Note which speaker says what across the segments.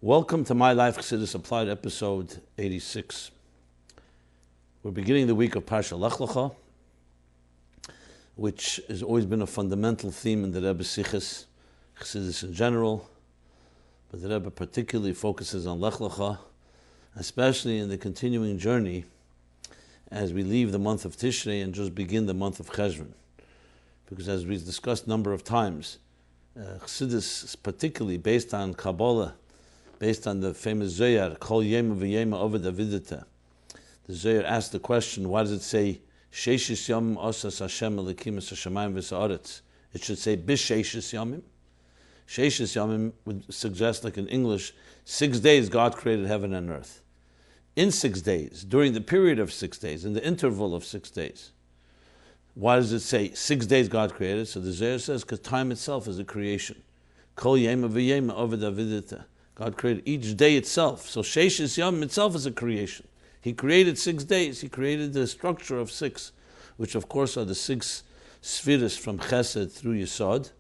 Speaker 1: Welcome to MyLife, Chassidus Applied, episode 86. We're beginning the week of Parsha lech-lecha, which has always been a fundamental theme in the Rebbe's Siches, Chassidus in general, but the Rebbe particularly focuses on lech-lecha, especially in the continuing journey as we leave the month of Tishrei and just begin the month of Cheshvan. Because as we've discussed a number of times, Chassidus is particularly based on Kabbalah, based on the famous Zohar, Kol Yema V'Yema Oved Avidita. The Zohar asked the question, why does it say, Sheishis Yomim Osas Hashem Elikim Es Hashemayim V'Sa'aretz? It should say, B'Sheishis Yomim. Sheishis Yomim would suggest, like in English, 6 days God created heaven and earth. In 6 days, during the period of 6 days, in the interval of 6 days. Why does it say 6 days God created? So the Zohar says, because time itself is a creation. Kol Yema V'Yema Oved Avidita. God created each day itself. So Sheishis Yom itself is a creation. He created 6 days. He created the structure of 6, which of course are the 6 spheres from Chesed through Yesod,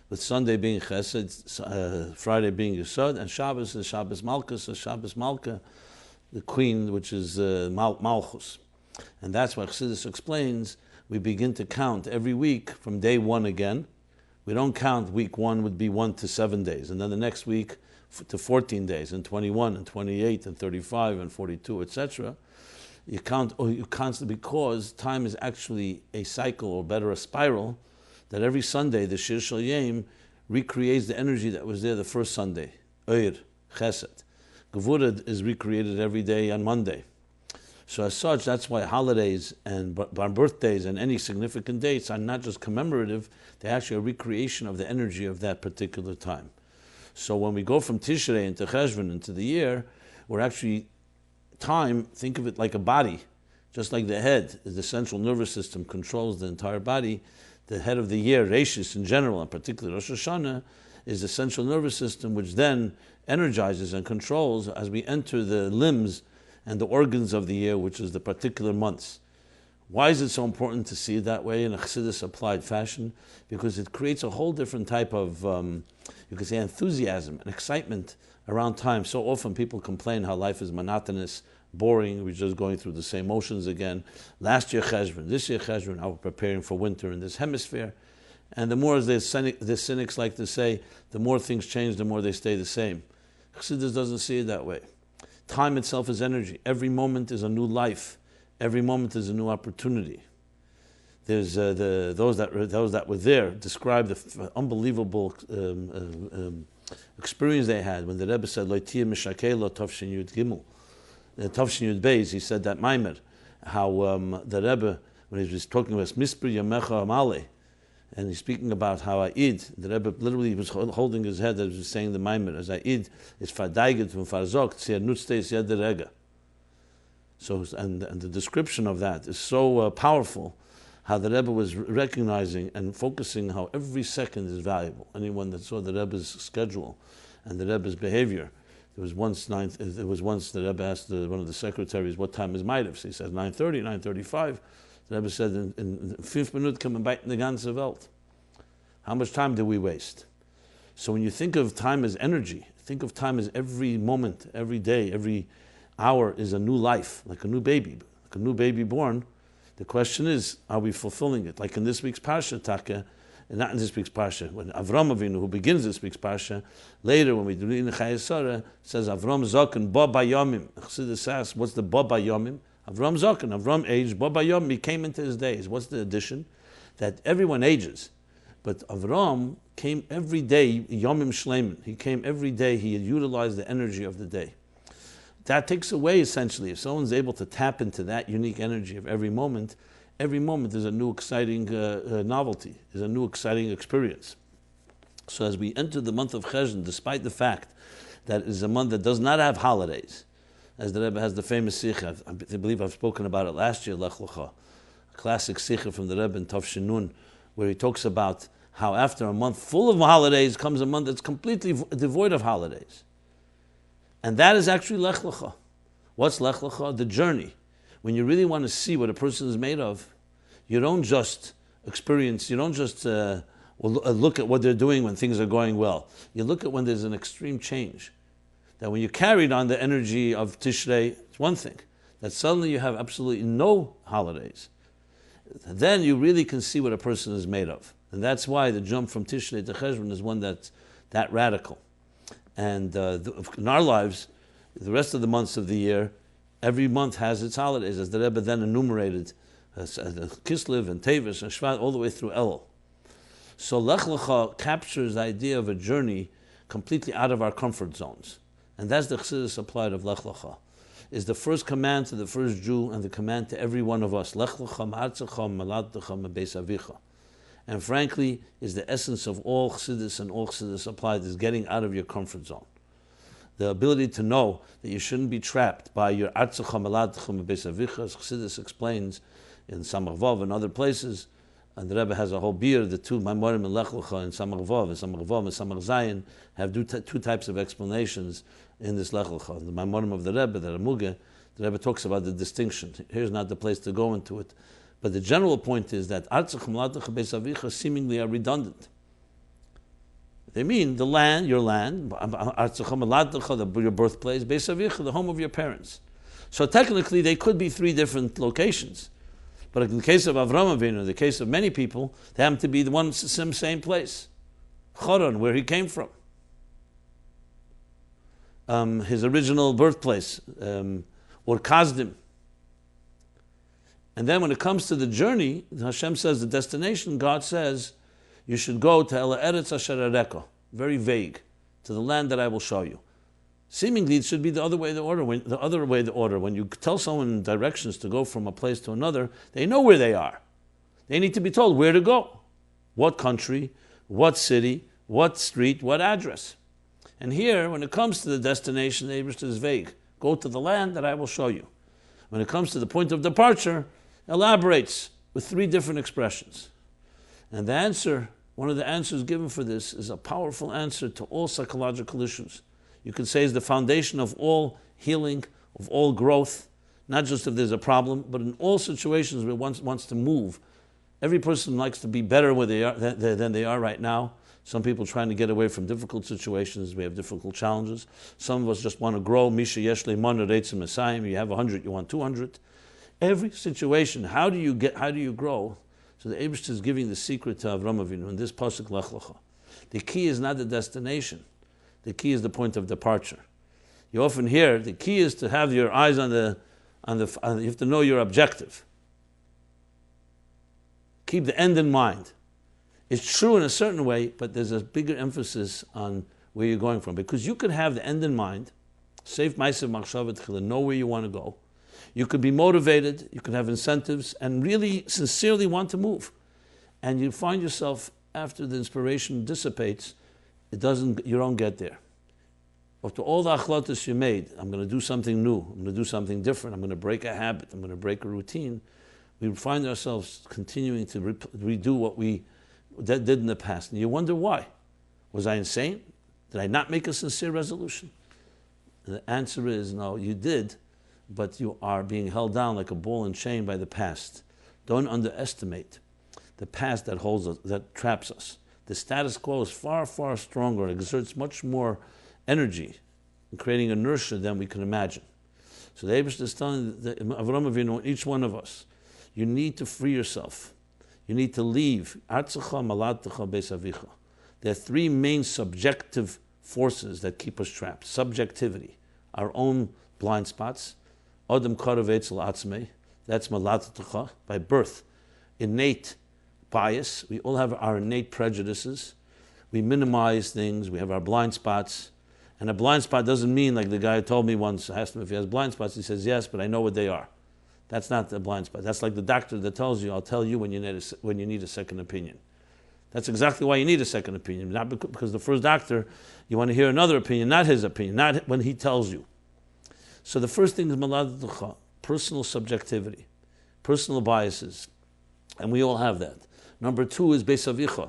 Speaker 1: with Sunday being Chesed, Friday being Yesod, and Shabbos is Shabbos Malchus, so Shabbos Malka, the queen, which is Malchus. And that's why Chassidus explains, we begin to count every week from day 1 again. We don't count week 1 would be 1 to 7 days, and then the next week to 14 days, and 21, and 28, and 35, and 42, etc. You constantly, because time is actually a cycle, or better, a spiral, that every Sunday the Shir Shel Yom recreates the energy that was there the first Sunday. Oir, Chesed. Gevurah is recreated every day on Monday. So as such, that's why holidays and birthdays and any significant dates are not just commemorative, they're actually a recreation of the energy of that particular time. So when we go from Tishrei into Cheshvan into the year, we're actually, time, think of it like a body. Just like the head, the central nervous system controls the entire body. The head of the year, Reishis in general, and particularly Rosh Hashanah, is the central nervous system which then energizes and controls as we enter the limbs and the organs of the year, which is the particular months. Why is it so important to see it that way in a Chassidus Applied fashion? Because it creates a whole different type of, you could say, enthusiasm and excitement around time. So often people complain how life is monotonous, boring, we're just going through the same motions again. Last year Cheshvan, this year Cheshvan, now we're preparing for winter in this hemisphere. And the more, as the cynics like to say, the more things change, the more they stay the same. Chassidus doesn't see it that way. Time itself is energy. Every moment is a new life. Every moment is a new opportunity. There's those that were there describe the unbelievable experience they had when the Rebbe said Lo tiyeh mishakeh lo tavshin yud gimel, tavshin yud beis. He said that maimer, how the Rebbe, when he was talking about Mispir Yamecha Amale, and he's speaking about how Aid, the Rebbe literally was holding his head as he was saying the maimer, as Aid is fadaiget from farzok tzir nutzteis yed derega. So, and the description of that is so powerful, how the Rebbe was recognizing and focusing how every second is valuable. Anyone that saw the Rebbe's schedule and the Rebbe's behavior, there was once the Rebbe asked one of the secretaries, what time is MyLife? So he says 9:30, 9:35. The Rebbe said, in 5 minutes come and bite in the ganze Welt. How much time do we waste? So when you think of time as energy, think of time as every moment, every day, every hour is a new life, like a new baby born. The question is, are we fulfilling it? Like in this week's Parsha, Taka, and not in this week's Parsha, when Avram Avinu, who begins this week's Parsha, later when we do in the Chayesara, says Avram Zokan, Ba Bayomim. Chassidus asks, what's the Ba Bayomim? Avram Zokan, Avram aged, Ba Bayomim, he came into his days. What's the addition? That everyone ages. But Avram came every day, Yomim Shleiman. He came every day, he had utilized the energy of the day. That takes away, essentially, if someone's able to tap into that unique energy of every moment is a new exciting novelty, is a new exciting experience. So as we enter the month of Cheshvan, despite the fact that it is a month that does not have holidays, as the Rebbe has the famous sikha, I believe I've spoken about it last year, lech-lecha, a classic sikha from the Rebbe in Tafshin Nun, where he talks about how after a month full of holidays comes a month that's completely devoid of holidays. And that is actually lech-lecha. What's lech-lecha? The journey. When you really want to see what a person is made of, you don't just experience, you don't just look at what they're doing when things are going well. You look at when there's an extreme change. that when you carried on the energy of Tishrei, it's one thing. That suddenly you have absolutely no holidays. Then you really can see what a person is made of. And that's why the jump from Tishrei to Cheshvan is one that's that radical. And in our lives, the rest of the months of the year, every month has its holidays, as the Rebbe then enumerated, Kislev and Tevis and Shvat, all the way through Elul. So lech-lecha captures the idea of a journey completely out of our comfort zones. And that's the Chassidus Applied of lech-lecha. Is the first command to the first Jew and the command to every one of us. Lech-lecha ma'artzecha me'moladtecha me'beis avicha. And frankly, is the essence of all Chassidus and all Chassidus Applied is getting out of your comfort zone. The ability to know that you shouldn't be trapped by your artzecha me'moladtecha me'beis avicha, as Chassidus explains in Samach Vav and other places. And the Rebbe has a whole beer, the two Maimorim and lech-lecha in Samach Vav and Samach Zayin have two types of explanations in this lech-lecha. The Maimorim of the Rebbe, the Rebbe talks about the distinction. Here's not the place to go into it. But the general point is that artzach me'moladtecha beis avicha seemingly are redundant. They mean the land, your land, artzach me'moladtecha, your birthplace, beis avicha, the home of your parents. So technically they could be three different locations. But in the case of Avram Avinu, in the case of many people, they happen to be the one same place. Choron, where he came from. His original birthplace, or Kazdim. And then when it comes to the journey, Hashem says the destination, God says, you should go to El Eretz Asher Areka, very vague, to the land that I will show you. Seemingly, it should be the other way the order. When you tell someone directions to go from a place to another, they know where they are. They need to be told where to go, what country, what city, what street, what address. And here, when it comes to the destination, the Eibushter is vague. Go to the land that I will show you. When it comes to the point of departure, elaborates with three different expressions. And the answer, one of the answers given for this, is a powerful answer to all psychological issues. You could say is the foundation of all healing, of all growth, not just if there's a problem, but in all situations where one wants to move. Every person likes to be better where they are than they are right now. Some people trying to get away from difficult situations. We have difficult challenges. Some of us just want to grow. Misha Yeshle Mana Reitzim Messiah. You have 100, you want 200. Every situation, how do you grow? So the Eibushter is giving the secret to Avram Avinu in this pasuk lech-lecha. The key is not the destination. The key is the point of departure. You often hear the key is to have your eyes on the you have to know your objective. Keep the end in mind. It's true in a certain way, but there's a bigger emphasis on where you're going from. Because you could have the end in mind, safe ma'asav machshavat tchila, know where you want to go. You could be motivated, you could have incentives, and really sincerely want to move. And you find yourself, after the inspiration dissipates, you don't get there. After all the achlatas you made, I'm going to do something new, I'm going to do something different, I'm going to break a habit, I'm going to break a routine, we find ourselves continuing to redo what we did in the past. And you wonder why. Was I insane? Did I not make a sincere resolution? And the answer is no, you did, but you are being held down like a ball and chain by the past. Don't underestimate the past that holds us, that traps us. The status quo is far, far stronger. It exerts much more energy in creating inertia than we can imagine. So the Eibushter is telling Avram Avinu, each one of us, you need to free yourself. You need to leave. Artzecha me'moladtecha beis avicha. There are three main subjective forces that keep us trapped. Subjectivity, our own blind spots. Adam karev etzel atzmei, that's me'moladtecha, by birth. Innate bias, we all have our innate prejudices. We minimize things, we have our blind spots. And a blind spot doesn't mean, like the guy told me once, I asked him if he has blind spots, he says, yes, but I know what they are. That's not the blind spot. That's like the doctor that tells you, I'll tell you when you need a second opinion. That's exactly why you need a second opinion. Not because the first doctor, you want to hear another opinion, not his opinion, not when he tells you. So the first thing is me'moladtecha, personal subjectivity, personal biases. And we all have that. Number two is beis avicha,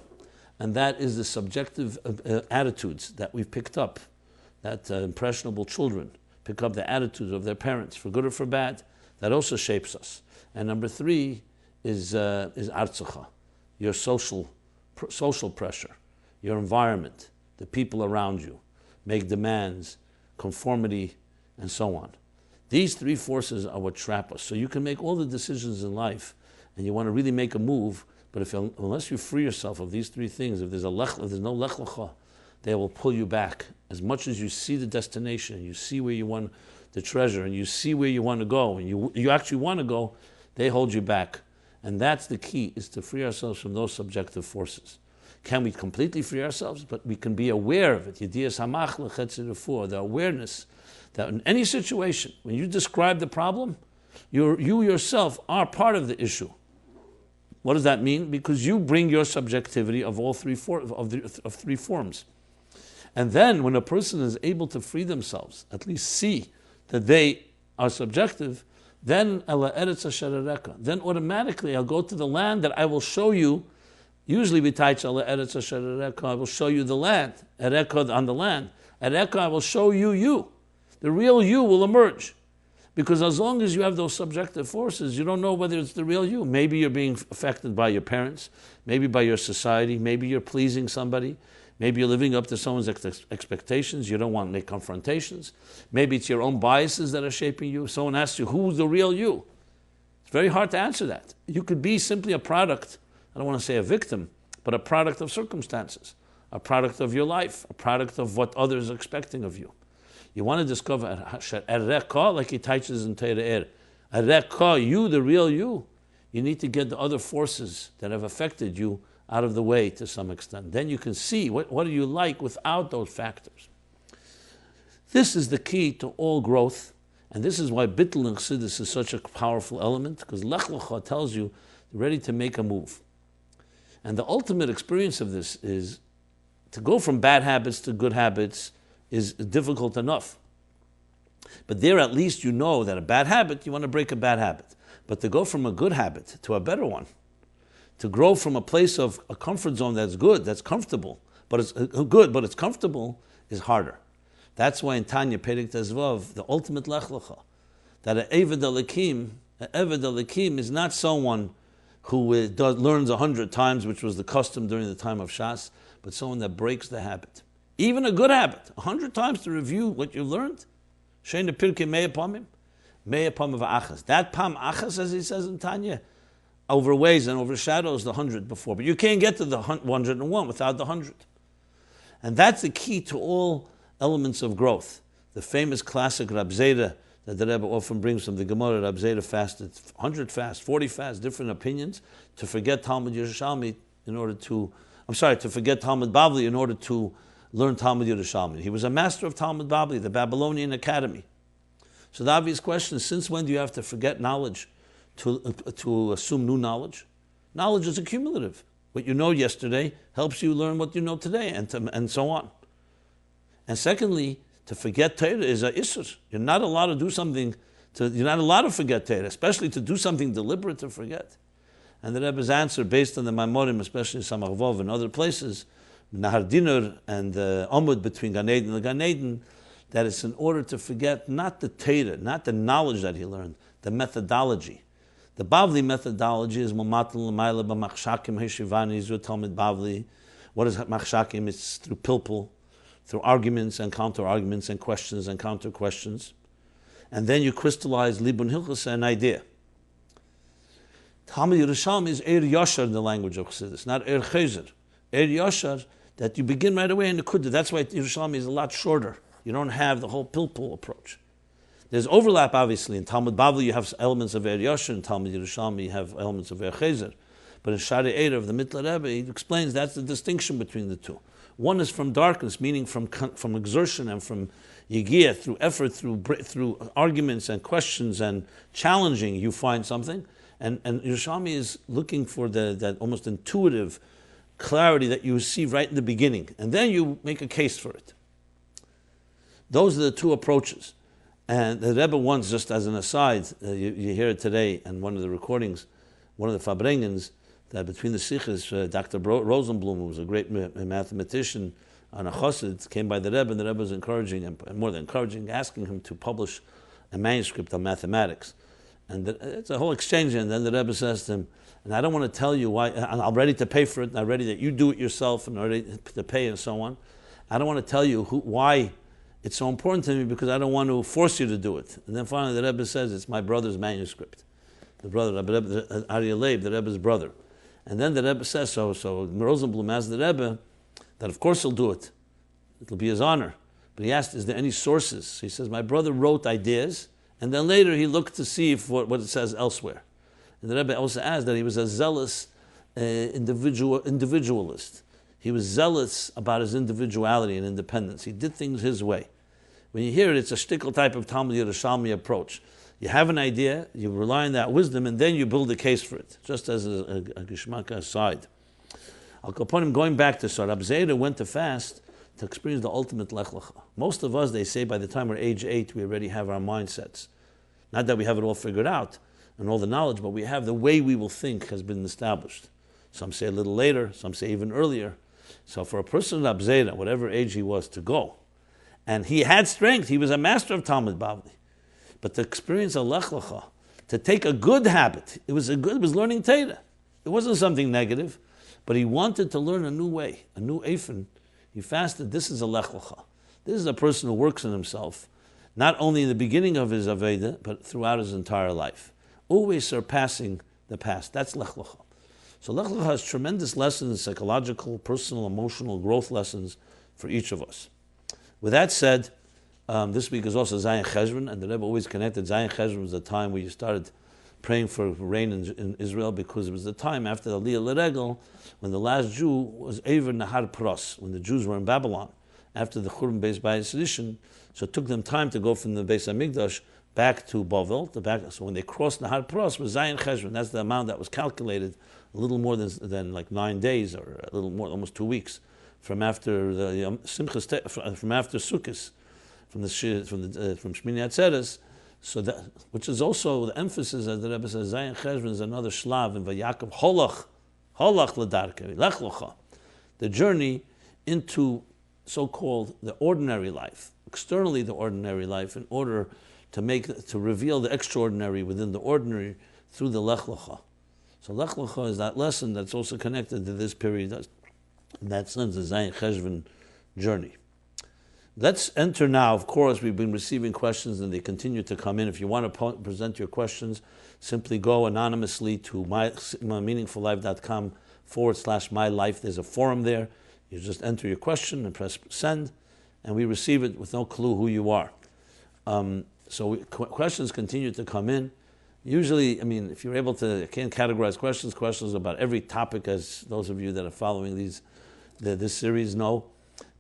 Speaker 1: and that is the subjective attitudes that we've picked up, that impressionable children pick up the attitudes of their parents, for good or for bad. That also shapes us. And number three is artzecha, your social pressure, your environment, the people around you, make demands, conformity, and so on. These three forces are what trap us. So you can make all the decisions in life, and you want to really make a move, but unless you free yourself of these three things, if there's no lech-lecha, they will pull you back. As much as you see the destination, you see where you want the treasure, and you see where you want to go, and you actually want to go, they hold you back. And that's the key, is to free ourselves from those subjective forces. Can we completely free ourselves? But we can be aware of it. The awareness that in any situation, when you describe the problem, you yourself are part of the issue. What does that mean? Because you bring your subjectivity of all three forms. And then when a person is able to free themselves, at least see that they are subjective, then automatically I'll go to the land that I will show you. Usually we teach I will show you the land, on the land. I will show you you. The real you will emerge. Because as long as you have those subjective forces, you don't know whether it's the real you. Maybe you're being affected by your parents, maybe by your society, maybe you're pleasing somebody, maybe you're living up to someone's expectations, you don't want to make confrontations. Maybe it's your own biases that are shaping you. Someone asks you, who's the real you? It's very hard to answer that. You could be simply a product, I don't want to say a victim, but a product of circumstances, a product of your life, a product of what others are expecting of you. You want to discover like he teaches in Teireh, you, the real you. You need to get the other forces that have affected you out of the way to some extent. Then you can see what do you like without those factors. This is the key to all growth, and this is why bittul in Chassidus is such a powerful element, because lech-lecha tells you you're ready to make a move. And the ultimate experience of this is to go from bad habits to good habits is difficult enough. But there at least you know that a bad habit, you want to break a bad habit. But to go from a good habit to a better one, to grow from a place of a comfort zone that's good, that's comfortable, but it's good, but it's comfortable, is harder. That's why in Tanya, Perek Tezvav, the ultimate lech-lecha, that an Eved Elikim is not someone who learns 100 times, which was the custom during the time of Shas, but someone that breaks the habit. Even a good habit, 100 times to review what you learned. Shein Pirkei Mea Pamim v'achas. That Pam Achas, as he says in Tanya, overweighs and overshadows the 100 before. But you can't get to the 101 without the 100. And that's the key to all elements of growth. The famous classic Rab Zeda that the Rebbe often brings from the Gemara, Rab Zeda fasted 100 fasts, 40 fasts, different opinions, to forget Talmud Yerushalmi to forget Talmud Bavli in order to learn Talmud Yerushalmi. He was a master of Talmud Bavli, the Babylonian Academy. So the obvious question is, since when do you have to forget knowledge to assume new knowledge? Knowledge is accumulative. What you know yesterday helps you learn what you know today, and so on. And secondly, to forget Torah is a isur. You're not allowed to do something, you're not allowed to forget Torah, especially to do something deliberate to forget. And the Rebbe's answer, based on the Maimorim, especially Samach Vov and other places, Nahar Dinur and the Omud between Gan Eden and Gan Eden, that it's in order to forget not the Torah, not the knowledge that he learned, the methodology. The Bavli methodology is Mamatul L'mayla B'machshakim Heshivani Zu Talmud Bavli. What is Machshakim? It's through pilpul, through arguments and counter-arguments and questions and counter-questions. And then you crystallize Libun Hilchus, an idea. Talmud Yerushalmi is Er Yashar in the language of Chassidus, not Er Chezer. Er Yashar, that you begin right away in the Kudda. That's why Yerushalmi is a lot shorter. You don't have the whole pilpul approach. There's overlap, obviously. In Talmud Bavli, you have elements of Er Yashar. In Talmud Yerushalmi, you have elements of Er Chezer. But in Shari Eira of the Mittler Rebbe, he explains that's the distinction between the two. One is from darkness, meaning from exertion and from yigiyah, through effort, through arguments and questions and challenging, you find something. And Yerushalmi is looking for that almost intuitive clarity that you see right in the beginning. And then you make a case for it. Those are the two approaches. And the Rebbe once, just as an aside, you hear it today in one of the recordings, one of the Fabrengens, that between the Sikhs, Dr. Rosenblum, who was a great mathematician and a Chassid, came by the Rebbe, and the Rebbe was encouraging, and more than encouraging, asking him to publish a manuscript on mathematics. And it's a whole exchange, and then the Rebbe says to him, and I don't want to tell you why, I'm ready to pay for it, and I'm ready that you do it yourself, and ready to pay, and so on. I don't want to tell you why it's so important to me because I don't want to force you to do it. And then finally the Rebbe says, it's my brother's manuscript. The brother, Aryeh Leib, the Rebbe's brother. And then the Rebbe says, so Rosenblum asked the Rebbe that of course he'll do it. It'll be his honor. But he asked, is there any sources? So he says, my brother wrote ideas, and then later he looked to see if what it says elsewhere. And the Rebbe also asked that he was a zealous individualist. He was zealous about his individuality and independence. He did things his way. When you hear it, it's a shtickle type of Talmud Yerushalmi approach. You have an idea, you rely on that wisdom, and then you build a case for it, just as a Geshmaka aside. Al Kaponim, going back to Rab Zera went to fast to experience the ultimate lech-lecha. Most of us, they say, by the time we're age 8, we already have our mindsets. Not that we have it all figured out and all the knowledge, but we have the way we will think has been established. Some say a little later, some say even earlier. So for a person Rab Zera, whatever age he was, to go, and he had strength, he was a master of Talmud Bavli, but to experience a lech-lecha, to take a good habit, it was learning Torah. It wasn't something negative, but he wanted to learn a new way, a new eifin. He fasted. This is a lech-lecha. This is a person who works on himself, not only in the beginning of his Aveda, but throughout his entire life, always surpassing the past. That's lech-lecha. So lech-lecha has tremendous lessons, psychological, personal, emotional growth lessons for each of us. With that said, this week is also Zayin Cheshvan, and the Rebbe always connected Zayin Cheshvan was the time where you started praying for rain in Israel, because it was the time after the Aliyah L'Regel when the last Jew was Ever Nahar Pros, when the Jews were in Babylon after the Churban Beis Bayis edition. So it took them time to go from the Beis HaMikdash back to Bavel. So when they crossed Nahar Pros was Zayin Cheshvan. That's the amount that was calculated, a little more than like 9 days, or a little more, almost 2 weeks from after the Simchas, from after Sukkot, from Shmini Atzeres. So that, which is also the emphasis, as the Rebbe says, Zayin Cheshvan is another shlav in Vayakov Holach L'Darkei lech-lecha, the journey into so-called the ordinary life, externally the ordinary life, in order to reveal the extraordinary within the ordinary through the lech-lecha. So lech-lecha is that lesson that's also connected to this period. In that sense, the Zayin Cheshvan journey. Let's enter now. Of course, we've been receiving questions and they continue to come in. If you want to present your questions, simply go anonymously to meaningfullife.com/MyLife. There's a forum there. You just enter your question and press send, and we receive it with no clue who you are. Questions continue to come in. Usually, if you're able to, I can't categorize questions about every topic, as those of you that are following this series know.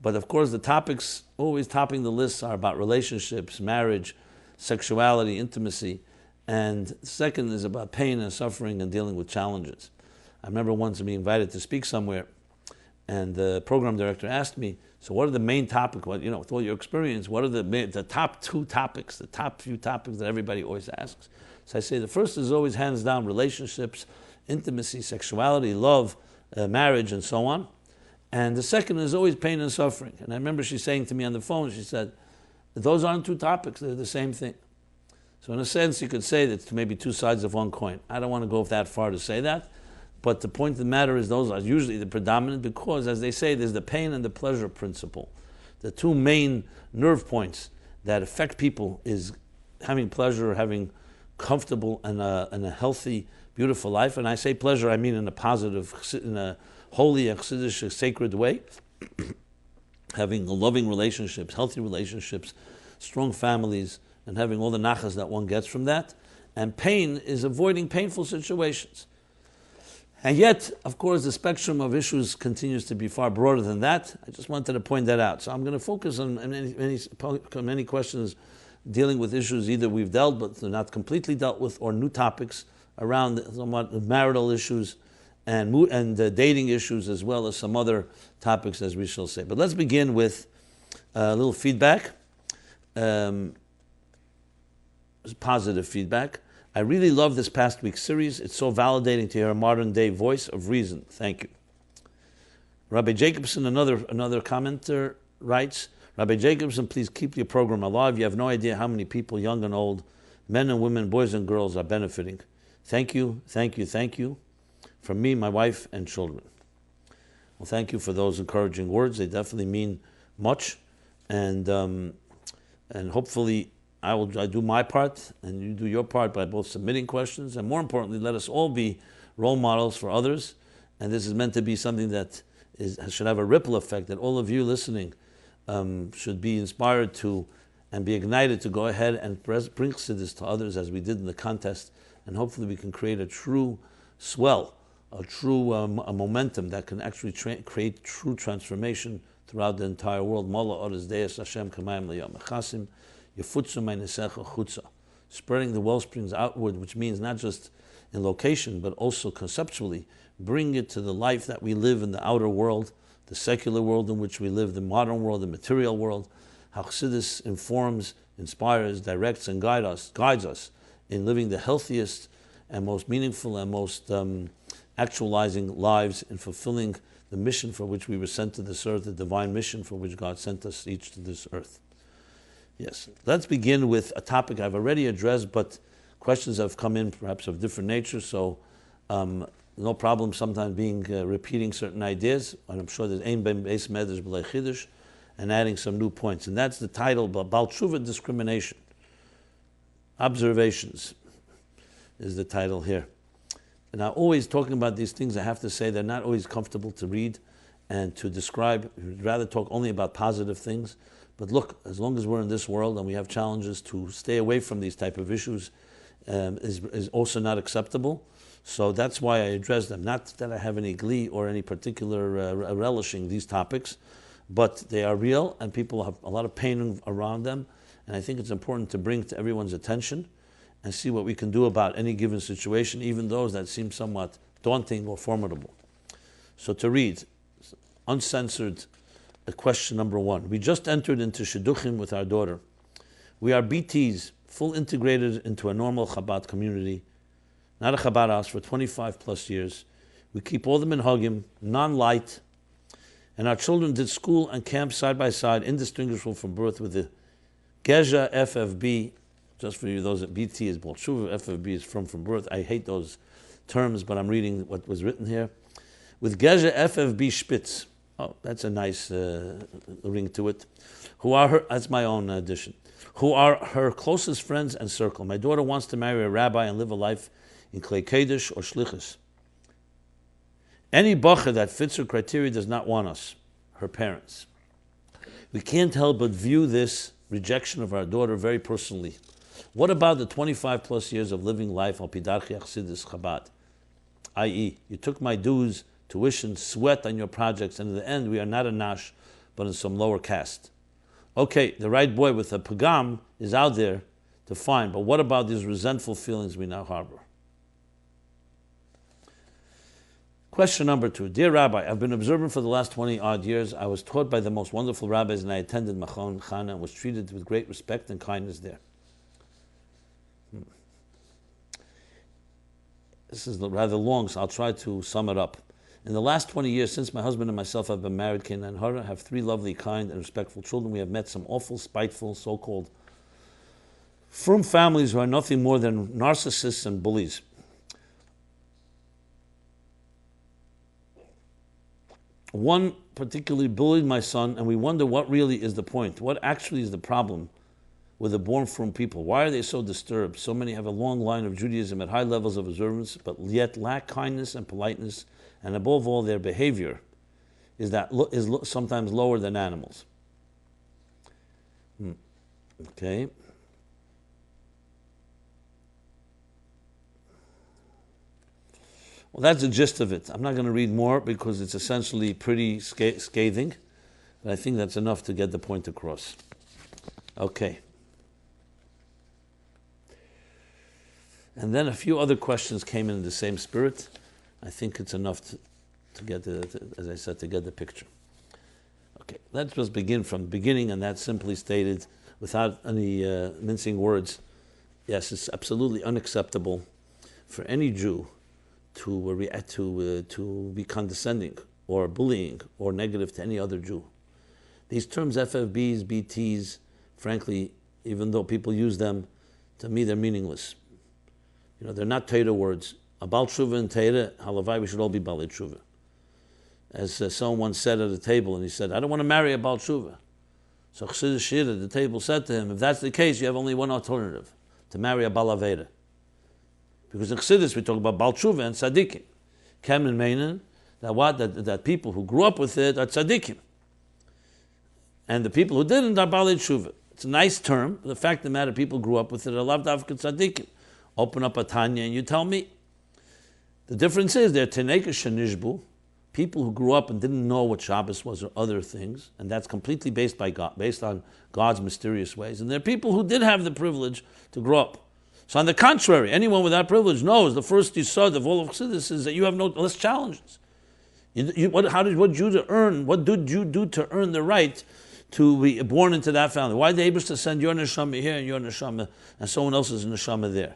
Speaker 1: But of course, the topics always topping the list are about relationships, marriage, sexuality, intimacy. And the second is about pain and suffering and dealing with challenges. I remember once being invited to speak somewhere, and the program director asked me, so what are the main topics? With all your experience, what are the top 2 topics, the top few topics that everybody always asks? So I say the first is always hands down relationships, intimacy, sexuality, love, marriage, and so on. And the second is always pain and suffering. And I remember she saying to me on the phone, she said, those aren't 2 topics, they're the same thing. So in a sense, you could say that it's maybe 2 sides of one coin. I don't want to go that far to say that, but the point of the matter is those are usually the predominant, because, as they say, there's the pain and the pleasure principle. The 2 main nerve points that affect people is having pleasure, or having comfortable and a healthy, beautiful life. And I say pleasure, I mean in a positive, in a holy and Chassidic sacred way, having loving relationships, healthy relationships, strong families, and having all the nachas that one gets from that. And pain is avoiding painful situations. And yet, of course, the spectrum of issues continues to be far broader than that. I just wanted to point that out. So I'm going to focus on many questions dealing with issues either we've dealt but they're not completely dealt with, or new topics around somewhat marital issues and dating issues, as well as some other topics, as we shall say. But let's begin with a little feedback, positive feedback. I really love this past week's series. It's so validating to hear a modern-day voice of reason. Thank you. Rabbi Jacobson, another commenter, writes, Rabbi Jacobson, please keep your program alive. You have no idea how many people, young and old, men and women, boys and girls, are benefiting. Thank you, thank you, thank you. From me, my wife, and children. Well, thank you for those encouraging words. They definitely mean much. And of And hopefully I do my part and you do your part by both submitting questions, and more importantly, let us all be role models for others. And this is meant to be something that should have a ripple effect, that all of you listening should be inspired to and be ignited to go ahead and bring Chassidus to others, as we did in the contest, and hopefully we can create a true swell, a true a momentum that can actually create true transformation throughout the entire world. Spreading the well springs outward, which means not just in location, but also conceptually, bring it to the life that we live in the outer world, the secular world in which we live, the modern world, the material world. How Chassidus informs, inspires, directs, and guides us in living the healthiest and most meaningful and most actualizing lives, in fulfilling the mission for which we were sent to this earth, the divine mission for which God sent us each to this earth. Yes, let's begin with a topic I've already addressed, but questions have come in perhaps of different nature, so no problem sometimes repeating certain ideas, and I'm sure there's ein ben beis medrash b'lei chidush, and adding some new points. And that's the title, Baal Tshuva Discrimination. Observations is the title here. And now, always talking about these things, I have to say they're not always comfortable to read and to describe. We'd rather talk only about positive things. But look, as long as we're in this world and we have challenges, to stay away from these type of issues is also not acceptable. So that's why I address them. Not that I have any glee or any particular relishing these topics, but they are real and people have a lot of pain around them. And I think it's important to bring to everyone's attention and see what we can do about any given situation, even those that seem somewhat daunting or formidable. So to read, uncensored, question number 1. We just entered into Shidduchim with our daughter. We are BTs, full integrated into a normal Chabad community, not a Chabad house, for 25 plus years. We keep all the minhagim, non-light, and our children did school and camp side by side, indistinguishable from birth, with the Gezha FFB. Just for you, those at BT is Baal Tshuva, FFB is from birth. I hate those terms, but I'm reading what was written here. With Gezha FFB Spitz. Oh, that's a nice ring to it. Who are her, that's my own addition. Who are her closest friends and circle. My daughter wants to marry a rabbi and live a life in Klei Kodesh or Shlichus. Any bacher that fits her criteria does not want us, her parents. We can't help but view this rejection of our daughter very personally. What about the 25 plus years of living life al Pidarchi Chassidus Chabad? I.e., you took my dues, tuition, sweat on your projects, and in the end we are not a Nash, but in some lower caste. Okay, the right boy with a pagam is out there to find, but what about these resentful feelings we now harbor? Question number 2. Dear Rabbi, I've been observant for the last 20 odd years. I was taught by the most wonderful rabbis, and I attended Machon Chana and was treated with great respect and kindness there. This is rather long, so I'll try to sum it up. In the last 20 years, since my husband and myself have been married, Ken and Hara, have 3 lovely, kind, and respectful children. We have met some awful, spiteful, so-called frum families who are nothing more than narcissists and bullies. One particularly bullied my son, and we wonder what really is the point. What actually is the problem with the born frum people? Why are they so disturbed? So many have a long line of Judaism at high levels of observance, but yet lack kindness and politeness, and above all, their behavior is sometimes lower than animals. Okay. Well, that's the gist of it. I'm not going to read more because it's essentially pretty scathing, but I think that's enough to get the point across. Okay. And then a few other questions came in the same spirit. I think it's enough to get as I said, to get the picture. Okay, let's just begin from the beginning, and that's simply stated without any mincing words. Yes, it's absolutely unacceptable for any Jew to be condescending or bullying or negative to any other Jew. These terms, FFBs, BTs, frankly, even though people use them, to me they're meaningless. You know, they're not Torah words. A Baal Tshuva and Torah, halavai, we should all be Baal Tshuva. As someone once said at a table, and he said, I don't want to marry a Baal Tshuva. So Chassidus Shir at the table said to him, if that's the case, you have only one alternative, to marry a Baal Aveda. Because in Chassidus we talk about Baal Tshuva and Tzaddikim. Kem and Meinen, that people who grew up with it are Tzaddikim. And the people who didn't are Baal Tshuva. It's a nice term, but the fact of the matter, people grew up with it, are Lav Davka Tzaddikim. Open up a Tanya and you tell me. The difference is they're Teneka Shenishbu, people who grew up and didn't know what Shabbos was or other things, and that's completely based on God's mysterious ways. And there are people who did have the privilege to grow up. So on the contrary, anyone with that privilege knows the first yisod of all of Chassidus is that you have no less challenges. What did you do to earn the right to be born into that family? Why did the Eibishter send your neshama here and your neshama and someone else's neshama there?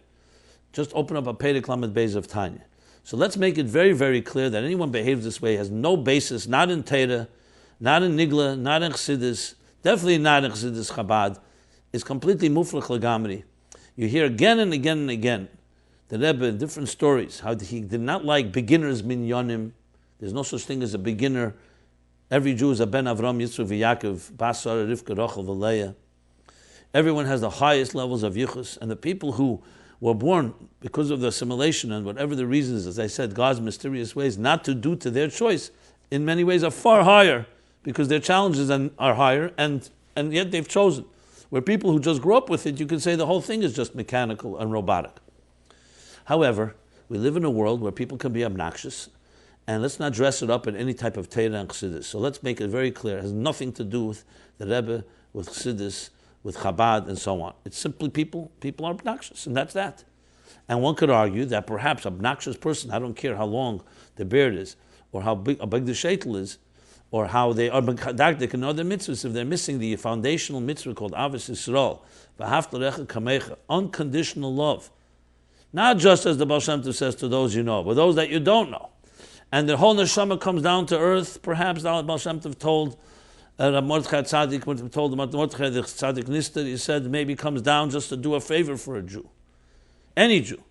Speaker 1: Just open up a Perek Lamed Beis of Tanya. So let's make it very, very clear that anyone behaves this way has no basis, not in Torah, not in Nigla, not in Chassidus, definitely not in Chassidus Chabad. It's completely mufrach legamri. You hear again and again and again the Rebbe in different stories how he did not like beginners minyanim. There's no such thing as a beginner. Every Jew is a ben Avram, Yitzchak, Yaakov, Basar, Rivka, Rachel, Leah. Everyone has the highest levels of yichus, and the people who were born because of the assimilation and whatever the reasons, as I said, God's mysterious ways, not to do to their choice, in many ways are far higher because their challenges are higher, and yet they've chosen. Where people who just grew up with it, you could say the whole thing is just mechanical and robotic. However, we live in a world where people can be obnoxious, and let's not dress it up in any type of Torah and Chassidus. So let's make it very clear. It has nothing to do with the Rebbe, with Chassidus, with Chabad, and so on. It's simply people are obnoxious, and that's that. And one could argue that perhaps an obnoxious person, I don't care how long the beard is, or how big the sheitel is, or how they are medakdek in other mitzvahs, if they're missing the foundational mitzvah called Avos Yisrael, v'ahavta lecha kamecha, unconditional love. Not just as the Baal Shem Tov says to those you know, but those that you don't know. And the whole neshama comes down to earth. Perhaps the Baal Shem Tov told Mordechai Tzaddik, when he told Mordechai the Tzaddik Nister, he said maybe comes down just to do a favor for a Jew. Any Jew.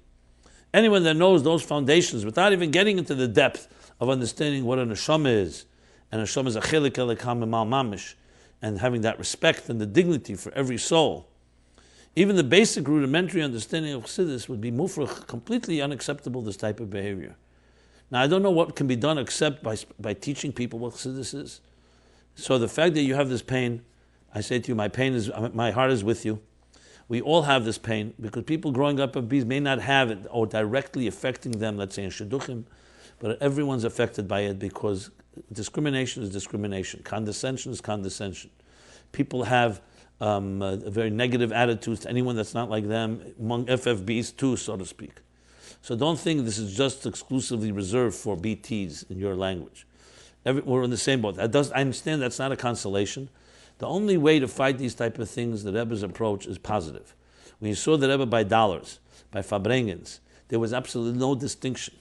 Speaker 1: Anyone that knows those foundations without even getting into the depth of understanding what a neshama is, and neshama is a lech-lecha mamish, and having that respect and the dignity for every soul. Even the basic rudimentary understanding of Chassidus would be mufrach, completely unacceptable, this type of behavior. Now, I don't know what can be done except by teaching people what Chassidus is. So the fact that you have this pain, I say to you, my heart is with you. We all have this pain because people growing up in bees may not have it or directly affecting them, let's say in shidduchim, but everyone's affected by it because discrimination is discrimination. Condescension is condescension. People have a very negative attitude to anyone that's not like them, among FFBs too, so to speak. So don't think this is just exclusively reserved for BTs in your language. We're in the same boat. I understand that's not a consolation. The only way to fight these type of things, the Rebbe's approach, is positive. When you saw the Rebbe by dollars, by fabrengens, there was absolutely no distinction.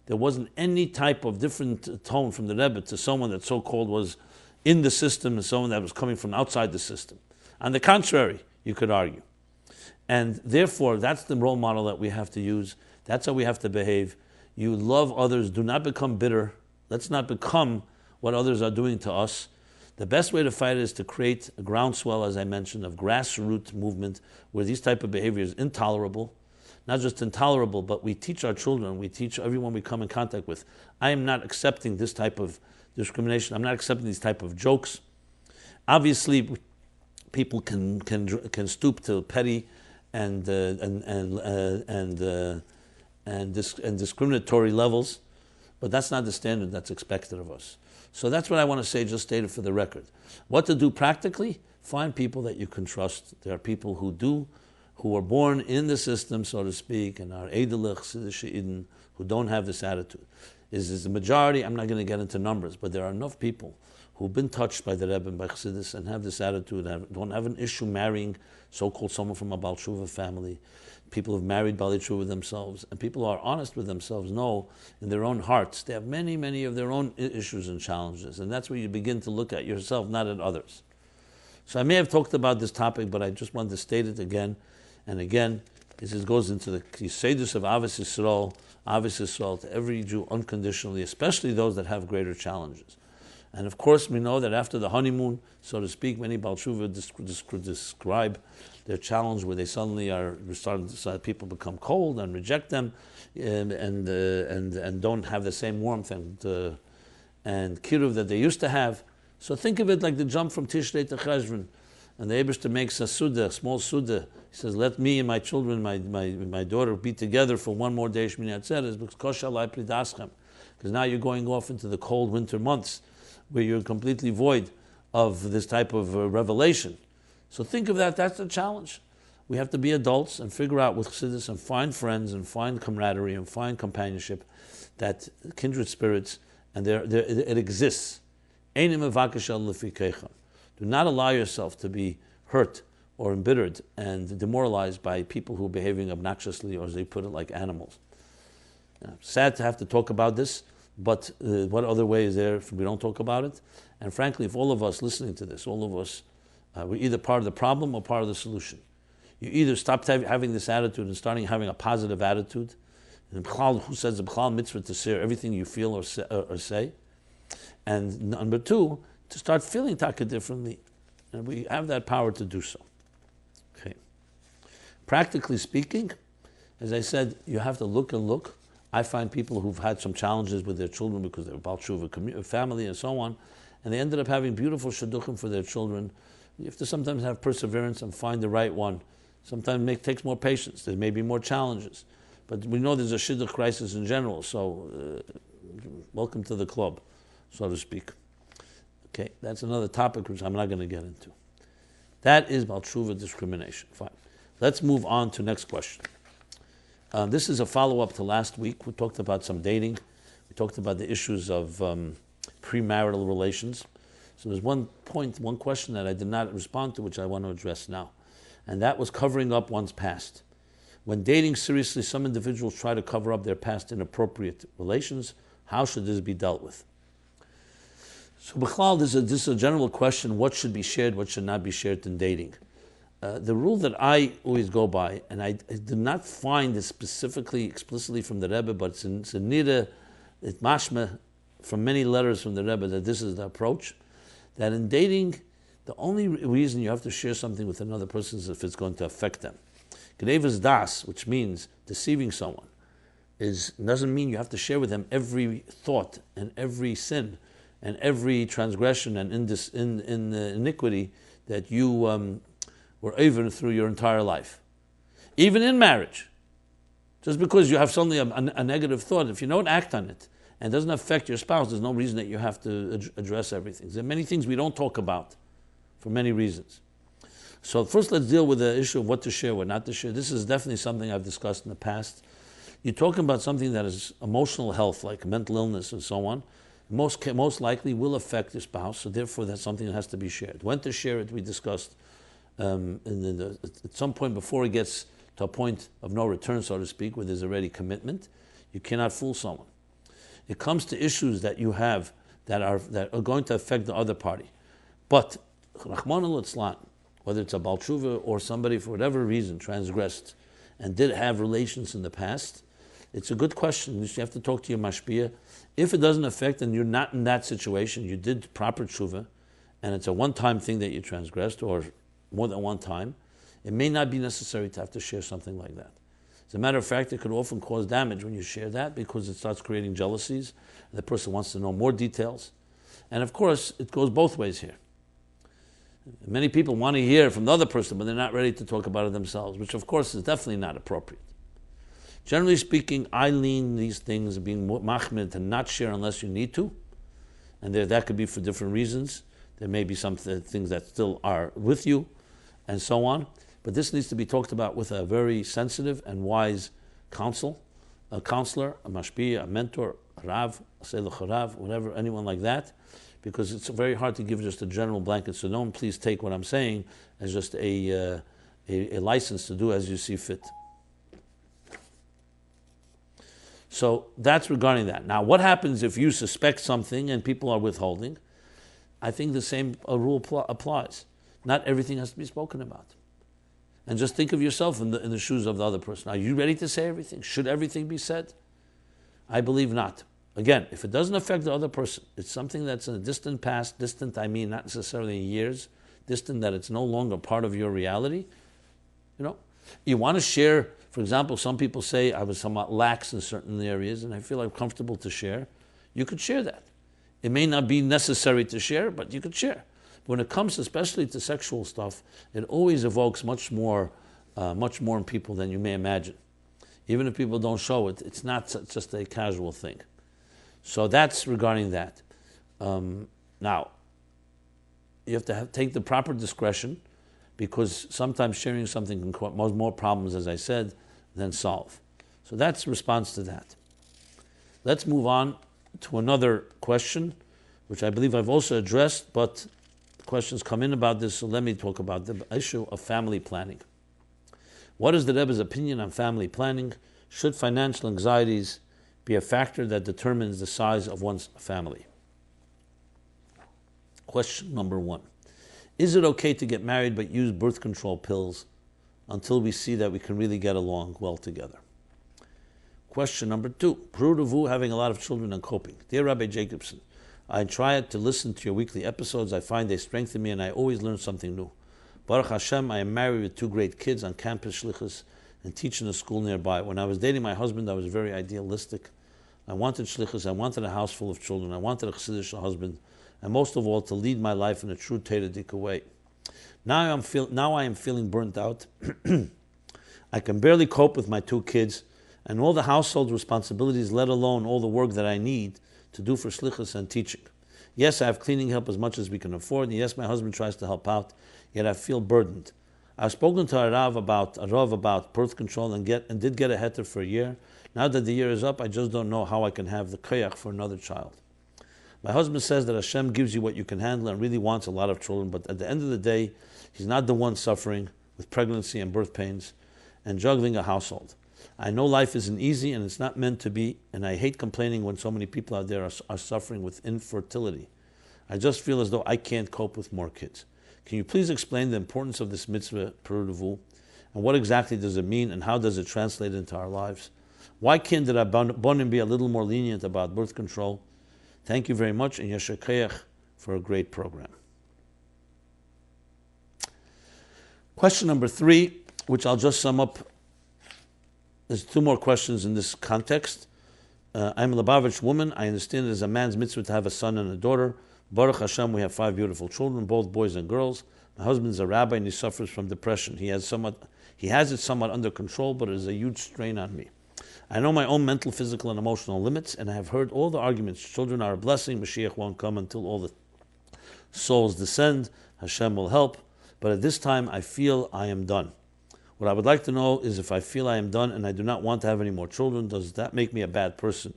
Speaker 1: There wasn't any type of different tone from the Rebbe to someone that so-called was in the system and someone that was coming from outside the system. On the contrary, you could argue. And therefore, that's the role model that we have to use. That's how we have to behave. You love others. Do not become bitter. Let's not become what others are doing to us. The best way to fight it is to create a groundswell, as I mentioned, of grassroots movement where these type of behavior is intolerable. Not just intolerable, but we teach our children, we teach everyone we come in contact with. I am not accepting this type of discrimination. I'm not accepting these type of jokes. Obviously, people can stoop to petty and discriminatory levels, but that's not the standard that's expected of us. So that's what I want to say, just stated for the record. What to do practically? Find people that you can trust. There are people who are born in the system, so to speak, and are edelech, Chassidus, who don't have this attitude. Is the majority? I'm not going to get into numbers, but there are enough people who've been touched by the Rebbe and by Chassidus and have this attitude, don't have an issue marrying so-called someone from a Baal Tshuva family. People who've married Baal Tshuva themselves, and people who are honest with themselves know in their own hearts they have many, many of their own issues and challenges, and that's where you begin to look at yourself, not at others. So I may have talked about this topic, but I just wanted to state it again and again. This goes into the Chassidus of Avos Yisrael to every Jew unconditionally, especially those that have greater challenges. And of course, we know that after the honeymoon, so to speak, many Baal Tshuva describe their challenge where they suddenly are starting to decide people become cold and reject them, and don't have the same warmth and kiruv that they used to have. So think of it like the jump from Tishrei to Cheshvan, and the Eibishter makes a suda, a small suda. He says, "Let me and my children, my daughter, be together for one more day." Shmini Atzeres, because now you're going off into the cold winter months, where you're completely void of this type of revelation. So think of that. That's the challenge. We have to be adults and figure out with Chassidus and find friends and find camaraderie and find companionship, that kindred spirits, and it exists. Do not allow yourself to be hurt or embittered and demoralized by people who are behaving obnoxiously, or as they put it, like animals. Sad to have to talk about this, but what other way is there if we don't talk about it? And frankly, if all of us listening to this, all of us, we're either part of the problem or part of the solution. You either stop having this attitude and starting having a positive attitude. And who says the B'chal mitzvah to say everything you feel or say? And number two, to start feeling taka differently. And we have that power to do so. Okay. Practically speaking, as I said, you have to look and look. I find people who've had some challenges with their children because they're Baal Tshuva family and so on, and they ended up having beautiful shidduchim for their children. You have to sometimes have perseverance and find the right one. Sometimes it takes more patience. There may be more challenges. But we know there's a shidduch crisis in general, so welcome to the club, so to speak. Okay, that's another topic which I'm not going to get into. That is Baal Tshuva discrimination. Fine. Let's move on to next question. This is a follow-up to last week. We talked about some dating. We talked about the issues of premarital relations. So there's one question that I did not respond to, which I want to address now. And that was covering up one's past. When dating seriously, some individuals try to cover up their past inappropriate relations. How should this be dealt with? So, B'chlal, this is a general question: what should be shared, what should not be shared in dating? The rule that I always go by, and I did not find this explicitly from the Rebbe, but it's a nida, it's mashma from many letters from the Rebbe that this is the approach, that in dating, the only reason you have to share something with another person is if it's going to affect them. Gnevas das, which means deceiving someone, doesn't mean you have to share with them every thought and every sin and every transgression and iniquity that you were over through your entire life. Even in marriage. Just because you have suddenly a negative thought, if you don't act on it and it doesn't affect your spouse, there's no reason that you have to address everything. There are many things we don't talk about for many reasons. So first let's deal with the issue of what to share, what not to share. This is definitely something I've discussed in the past. You're talking about something that is emotional health, like mental illness and so on. Most likely will affect your spouse, so therefore that's something that has to be shared. When to share it, we discussed at some point before it gets to a point of no return, so to speak, where there's already commitment. You cannot fool someone. It comes to issues that you have that are going to affect the other party. But, Rahman al-Islam, whether it's a Baal Tshuva or somebody for whatever reason transgressed and did have relations in the past, it's a good question. You have to talk to your mashpia. If it doesn't affect and you're not in that situation, you did proper tshuva, and it's a one-time thing that you transgressed, or more than one time, it may not be necessary to have to share something like that. As a matter of fact, it could often cause damage when you share that because it starts creating jealousies, and the person wants to know more details. And of course, it goes both ways here. Many people want to hear from the other person, but they're not ready to talk about it themselves, which of course is definitely not appropriate. Generally speaking, I lean these things being machmir to not share unless you need to, and that could be for different reasons. There may be some things that still are with you, and so on. But this needs to be talked about with a very sensitive and wise counselor, a mashpia, a mentor, a rav, a lech-lecha, whatever, anyone like that, because it's very hard to give just a general blanket. So don't please take what I'm saying as just a license to do as you see fit. So that's regarding that. Now, what happens if you suspect something and people are withholding? I think the same rule applies. Not everything has to be spoken about. And just think of yourself in the shoes of the other person. Are you ready to say everything? Should everything be said? I believe not. Again, if it doesn't affect the other person, it's something that's in a distant past, distant I mean not necessarily in years, distant that it's no longer part of your reality, you want to share. For example, some people say I was somewhat lax in certain areas and I feel I'm comfortable to share. You could share that. It may not be necessary to share, but you could share. When it comes especially to sexual stuff, it always evokes much more in people than you may imagine. Even if people don't show it, it's not just a casual thing. So that's regarding that. Now, you have to take the proper discretion, because sometimes sharing something can cause more problems, as I said, than solve. So that's response to that. Let's move on to another question, which I believe I've also addressed, but questions come in about this, so let me talk about the issue of family planning. What is the Rebbe's opinion on family planning? Should financial anxieties be a factor that determines the size of one's family? Question number 1. Is it okay to get married but use birth control pills until we see that we can really get along well together? Question number 2. Prudavu, having a lot of children and coping. Dear Rabbi Jacobson, I try to listen to your weekly episodes. I find they strengthen me and I always learn something new. Baruch Hashem, I am married with 2 great kids on campus shlichus and teach in a school nearby. When I was dating my husband, I was very idealistic. I wanted shlichus, I wanted a house full of children, I wanted a Chassidic husband, and most of all, to lead my life in a true Teiradika way. Now I am feeling burnt out. I can barely cope with my 2 kids and all the household responsibilities, let alone all the work that I need to do for shlichus and teaching. Yes, I have cleaning help as much as we can afford, and yes, my husband tries to help out, yet I feel burdened. I've spoken to a Rav about birth control and did get a heter for a year. Now that the year is up, I just don't know how I can have the koyach for another child. My husband says that Hashem gives you what you can handle and really wants a lot of children, but at the end of the day, he's not the one suffering with pregnancy and birth pains and juggling a household. I know life isn't easy and it's not meant to be, and I hate complaining when so many people out there are suffering with infertility. I just feel as though I can't cope with more kids. Can you please explain the importance of this mitzvah, Perudavu, and what exactly does it mean and how does it translate into our lives? Why can't the Rabbanim be a little more lenient about birth control? Thank you very much, and Yasher Koach for a great program. Question number 3, which I'll just sum up. There's 2 more questions in this context. I'm a Lubavitch woman. I understand it is a man's mitzvah to have a son and a daughter. Baruch Hashem, we have 5 beautiful children, both boys and girls. My husband is a rabbi and he suffers from depression. He has it somewhat under control, but it is a huge strain on me. I know my own mental, physical, and emotional limits, and I have heard all the arguments. Children are a blessing. Mashiach won't come until all the souls descend. Hashem will help. But at this time, I feel I am done. What I would like to know is, if I feel I am done and I do not want to have any more children, does that make me a bad person,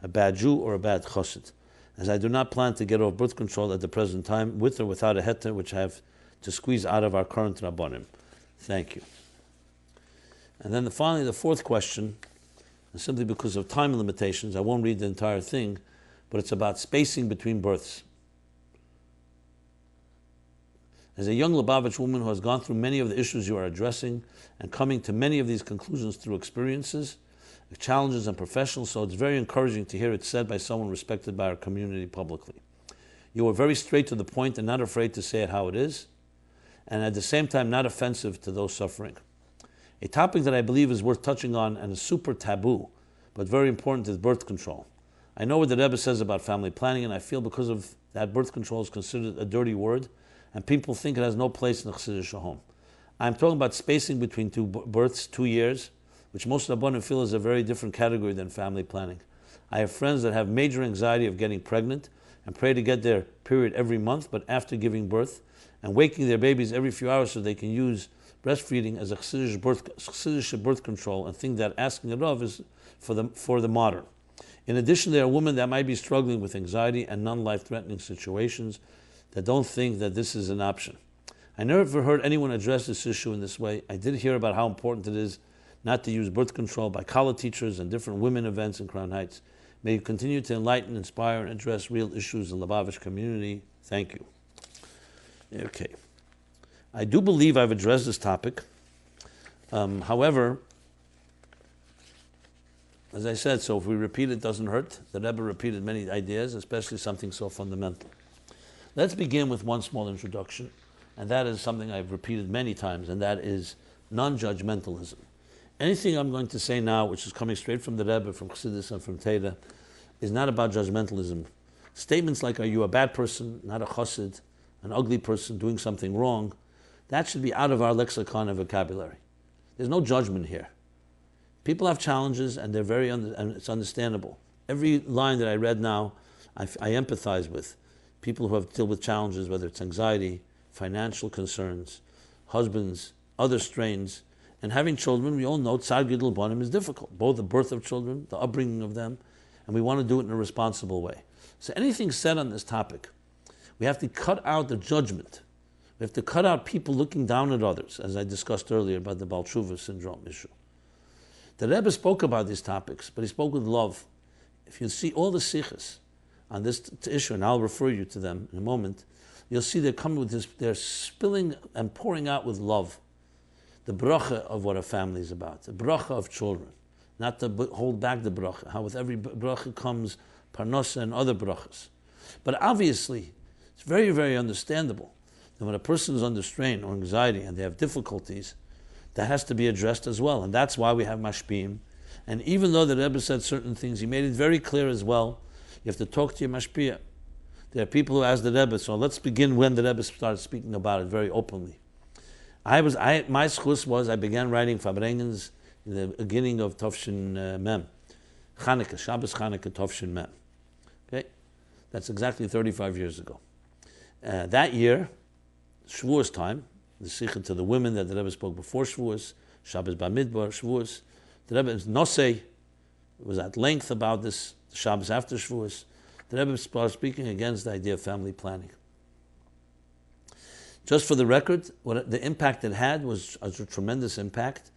Speaker 1: a bad Jew, or a bad Chassid? As I do not plan to get off birth control at the present time, with or without a heter, which I have to squeeze out of our current Rabbanim. Thank you. And then finally, the 4th question, and simply because of time limitations, I won't read the entire thing, but it's about spacing between births. As a young Lubavitch woman who has gone through many of the issues you are addressing and coming to many of these conclusions through experiences, challenges, and professionals, so it's very encouraging to hear it said by someone respected by our community publicly. You are very straight to the point and not afraid to say it how it is, and at the same time not offensive to those suffering. A topic that I believe is worth touching on and is super taboo, but very important, is birth control. I know what the Rebbe says about family planning, and I feel because of that, birth control is considered a dirty word, and people think it has no place in the Chassidic home. I'm talking about spacing between 2 births, 2 years, which most Rabbanim feel is a very different category than family planning. I have friends that have major anxiety of getting pregnant and pray to get their period every month, but after giving birth, and waking their babies every few hours so they can use breastfeeding as a Chassidic birth control, and think that asking it of is for the modern. In addition, there are women that might be struggling with anxiety and non-life-threatening situations that don't think that this is an option. I never heard anyone address this issue in this way. I did hear about how important it is not to use birth control by college teachers and different women events in Crown Heights. May you continue to enlighten, inspire, and address real issues in the Lubavitch community. Thank you. Okay. I do believe I've addressed this topic. However, As I said, so if we repeat it doesn't hurt. The Rebbe repeated many ideas, especially something so fundamental. Let's begin with one small introduction, and that is something I've repeated many times, and that is non-judgmentalism. Anything I'm going to say now, which is coming straight from the Rebbe, from Chassidus and from Teda, is not about judgmentalism. Statements like, are you a bad person, not a chassid, an ugly person doing something wrong, that should be out of our lexicon and vocabulary. There's no judgment here. People have challenges, and they're and it's understandable. Every line that I read now, I empathize with. People who have dealt with challenges, whether it's anxiety, financial concerns, husbands, other strains, and having children. We all know tzad gidul banim is difficult, both the birth of children, the upbringing of them, and we want to do it in a responsible way. So anything said on this topic, we have to cut out the judgment. We have to cut out people looking down at others, as I discussed earlier about the Baal Tshuva syndrome issue. The Rebbe spoke about these topics, but he spoke with love. If you see all the sikhs on this issue, and I'll refer you to them in a moment, you'll see they're coming with this, they're spilling and pouring out with love the bracha of what a family is about, the bracha of children, not to hold back the bracha, how with every bracha comes parnasa and other brachas. But obviously, it's very, very understandable that when a person is under strain or anxiety and they have difficulties, that has to be addressed as well. And that's why we have mashpiyim. And even though the Rebbe said certain things, he made it very clear as well, you have to talk to your mashpiyah. There are people who ask the Rebbe, so let's begin when the Rebbe started speaking about it very openly. My schus was, I began writing Fabrengens in the beginning of Tovshin Mem. Chanukah, Shabbos Chanukah Tovshin Mem. Okay? That's exactly 35 years ago. That year, Shavuos time, the sikha to the women that the Rebbe spoke before Shavuos, Shabbos Bamidbar, Shavuos. The Rebbe Nosei was at length about this, the Shabbos after Shavuos. The Rebbe started speaking against the idea of family planning. Just for the record, what the impact it had was a tremendous impact.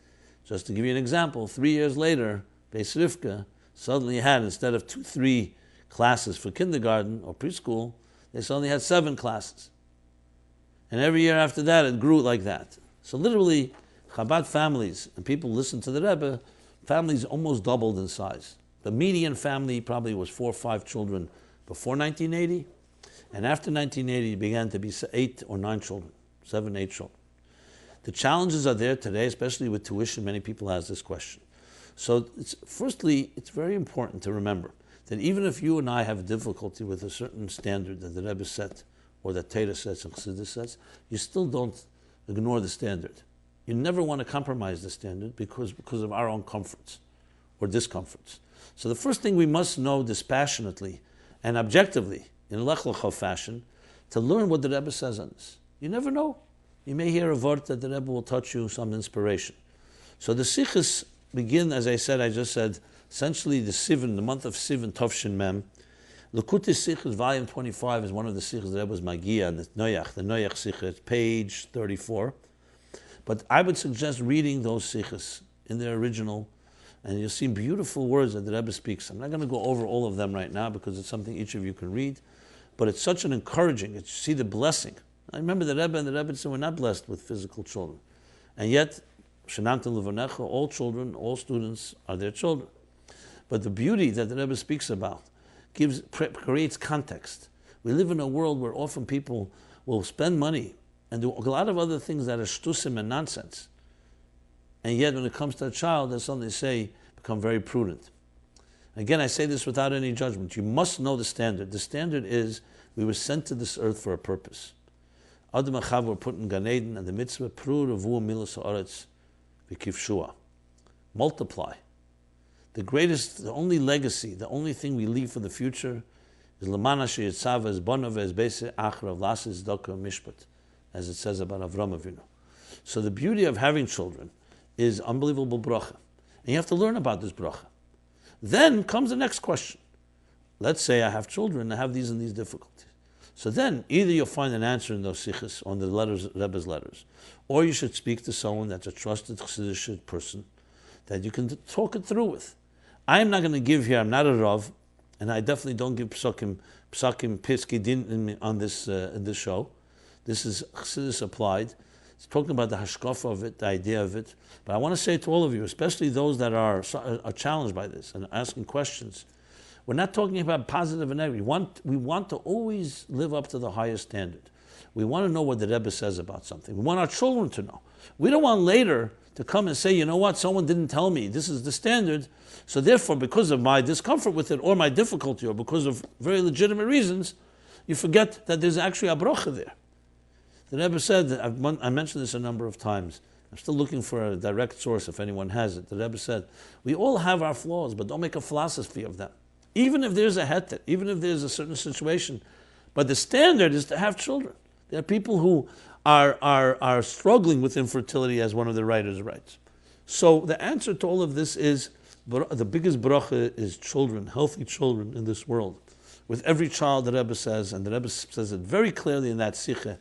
Speaker 1: Just to give you an example, 3 years later, Beis Rivka suddenly had, instead of 2-3 classes for kindergarten or preschool, they suddenly had 7 classes. And every year after that, it grew like that. So literally, Chabad families, and people listen to the Rebbe, families almost doubled in size. The median family probably was 4 or 5 children before 1980, and after 1980, it began to be 8 or 9 children, 7, 8 children. The challenges are there today, especially with tuition. Many people ask this question. So firstly, it's very important to remember that even if you and I have difficulty with a certain standard that the Rebbe set, or that Teda says and Chassidus says, you still don't ignore the standard. You never want to compromise the standard because of our own comforts or discomforts. So the first thing we must know dispassionately and objectively, in lech-lecha fashion, to learn what the Rebbe says on this. You never know. You may hear a word that the Rebbe will touch you, some inspiration. So the sikhs begin, as I just said, essentially the month of Sivan, Tovshin Mem. Likutei Sichos, volume 25, is one of the sikhs that was Magia, and the Noyach Sikh, it's page 34. But I would suggest reading those sikhs in their original, and you'll see beautiful words that the Rebbe speaks. I'm not going to go over all of them right now because it's something each of you can read, but it's such an encouraging, you see the blessing. I remember the Rebbe and the Rebbe said we're not blessed with physical children. And yet, Shenamta Levanecha, all children, all students are their children. But the beauty that the Rebbe speaks about creates context. We live in a world where often people will spend money and do a lot of other things that are shtusim and nonsense. And yet when it comes to a child, as some they say, become very prudent. Again, I say this without any judgment. You must know the standard. The standard is we were sent to this earth for a purpose. Adam and Chava were put in Gan Eden, and the mitzvah, Pru Revu Milas Haaretz V'Kivshua. Multiply. The only legacy, the only thing we leave for the future is Lamana Sheyitzava es Bonav es Beise Achrav Lasis Doka Mishpat, as it says about Avram Avinu. So the beauty of having children is unbelievable bracha. And you have to learn about this bracha. Then comes the next question. Let's say I have children, I have these and these difficulties. So then either you'll find an answer in those sikhs, on the letters, Rebbe's letters, or you should speak to someone that's a trusted Chassidic person that you can talk it through with. I'm not going to give here, I'm not a Rav, and I definitely don't give psakim piski din on this in this show. This is Chassidus Applied. It's talking about the hashkafa of it, the idea of it. But I want to say to all of you, especially those that are challenged by this and asking questions, we're not talking about positive and negative. We want to always live up to the highest standard. We want to know what the Rebbe says about something. We want our children to know. We don't want later to come and say, you know what, someone didn't tell me, this is the standard, so therefore because of my discomfort with it or my difficulty or because of very legitimate reasons, you forget that there's actually a bracha there. The Rebbe said, I mentioned this a number of times, I'm still looking for a direct source if anyone has it. The Rebbe said, we all have our flaws, but don't make a philosophy of them. Even if there's a heter, even if there's a certain situation, but the standard is to have children. There are people who are struggling with infertility, as one of the writers writes. So the answer to all of this is, the biggest bracha is children, healthy children in this world. With every child, the Rebbe says, and the Rebbe says it very clearly in that psyche,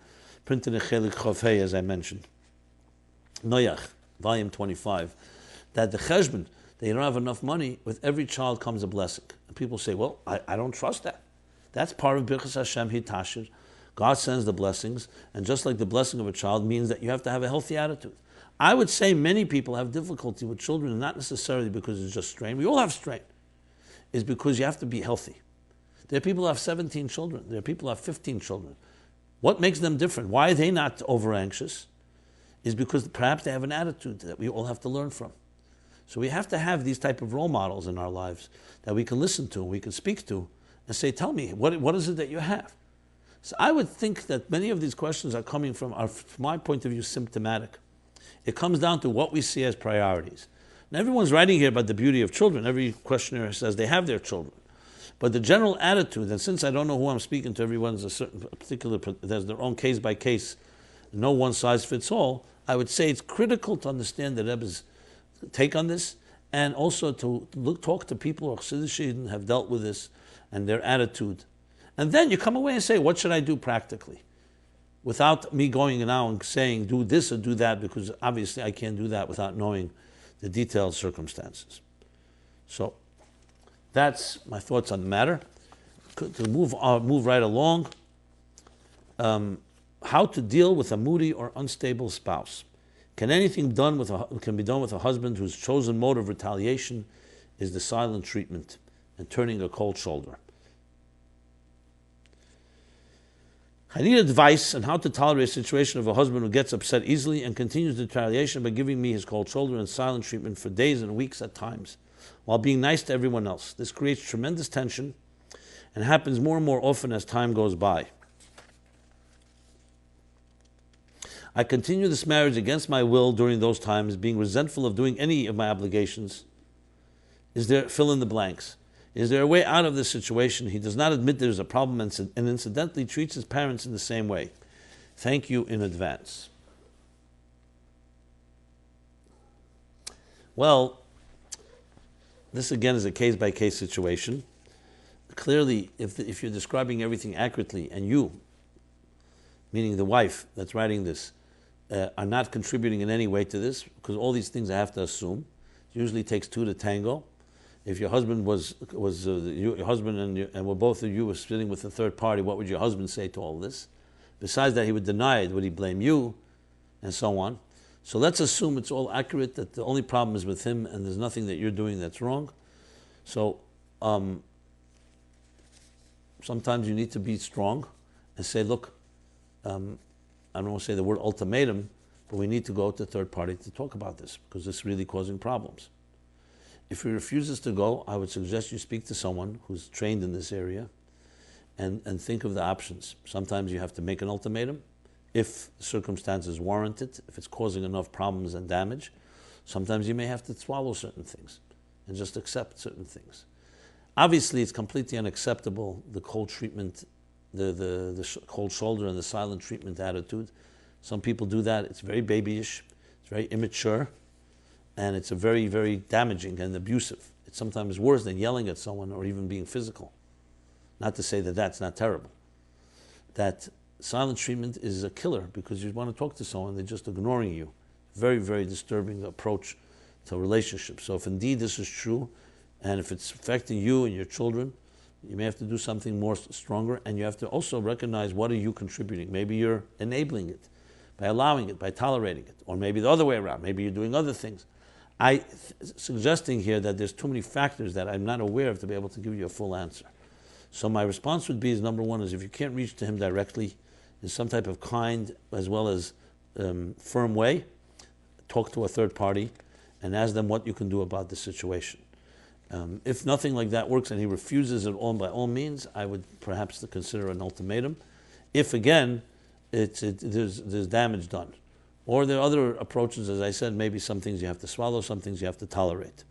Speaker 1: printed in lech-lecha, as I mentioned, Noach, volume 25, that the cheshbon, that you don't have enough money, with every child comes a blessing. And people say, well, I don't trust that. That's part of Birchas Hashem Hitashir. God sends the blessings, and just like the blessing of a child means that you have to have a healthy attitude. I would say many people have difficulty with children, not necessarily because it's just strain. We all have strain. It's because you have to be healthy. There are people who have 17 children. There are people who have 15 children. What makes them different? Why are they not over-anxious? Is because perhaps they have an attitude that we all have to learn from. So we have to have these type of role models in our lives that we can listen to, we can speak to, and say, tell me, what is it that you have? So I would think that many of these questions are coming from my point of view, symptomatic. It comes down to what we see as priorities. And everyone's writing here about the beauty of children. Every questioner says they have their children. But the general attitude, and since I don't know who I'm speaking to, everyone's there's their own case by case, no one size fits all, I would say it's critical to understand the Rebbe's take on this, and also to talk to people who Chassidus have dealt with this and their attitude. And then you come away and say, what should I do practically? Without me going now and saying, do this or do that, because obviously I can't do that without knowing the detailed circumstances. So that's my thoughts on the matter. To move right along, how to deal with a moody or unstable spouse. Can anything be done with a husband whose chosen mode of retaliation is the silent treatment and turning a cold shoulder? I need advice on how to tolerate a situation of a husband who gets upset easily and continues the retaliation by giving me his cold shoulder and silent treatment for days and weeks at times, while being nice to everyone else. This creates tremendous tension and happens more and more often as time goes by. I continue this marriage against my will during those times, being resentful of doing any of my obligations. Is there, fill in the blanks. Is there a way out of this situation? He does not admit there's a problem and incidentally treats his parents in the same way. Thank you in advance. Well, this again is a case-by-case situation. Clearly, if you're describing everything accurately, and you, meaning the wife that's writing this, are not contributing in any way to this, because all these things I have to assume. It usually takes two to tango. If your husband was your husband and were both of you were sitting with a third party, what would your husband say to all this? Besides that, he would deny it. Would he blame you? And so on. So let's assume it's all accurate, that the only problem is with him and there's nothing that you're doing that's wrong. So sometimes you need to be strong and say, look, I don't want to say the word ultimatum, but we need to go to third party to talk about this because it's really causing problems. If he refuses to go, I would suggest you speak to someone who's trained in this area and think of the options. Sometimes you have to make an ultimatum if circumstances warrant it, if it's causing enough problems and damage. Sometimes you may have to swallow certain things and just accept certain things. Obviously, it's completely unacceptable, the cold treatment, the cold shoulder and the silent treatment attitude. Some people do that. It's very babyish. It's very immature. And it's a very, very damaging and abusive. It's sometimes worse than yelling at someone or even being physical. Not to say that that's not terrible. That silent treatment is a killer because you want to talk to someone, they're just ignoring you. Very, very disturbing approach to a relationship. So if indeed this is true, and if it's affecting you and your children, you may have to do something more stronger, and you have to also recognize what are you contributing. Maybe you're enabling it. by allowing it, by tolerating it, or maybe the other way around. Maybe you're doing other things. Suggesting here that there's too many factors that I'm not aware of to be able to give you a full answer. So my response would be is number one is if you can't reach to him directly in some type of kind as well as firm way, talk to a third party and ask them what you can do about the situation. If nothing like that works and he refuses it all by all means, I would perhaps consider an ultimatum. If again, there's damage done. Or there are other approaches, as I said, maybe some things you have to swallow, some things you have to tolerate.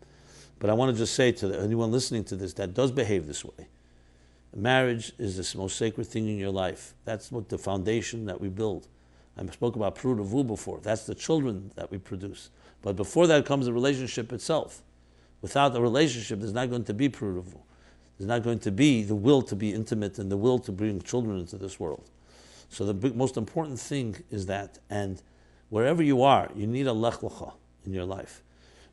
Speaker 1: But I want to just say to anyone listening to this that does behave this way, marriage is the most sacred thing in your life. That's what the foundation that we build. I spoke about prudavu before. That's the children that we produce. But before that comes the relationship itself. Without the relationship, there's not going to be prudavu. There's not going to be the will to be intimate and the will to bring children into this world. So the most important thing is that, and wherever you are, you need a lech-lecha in your life.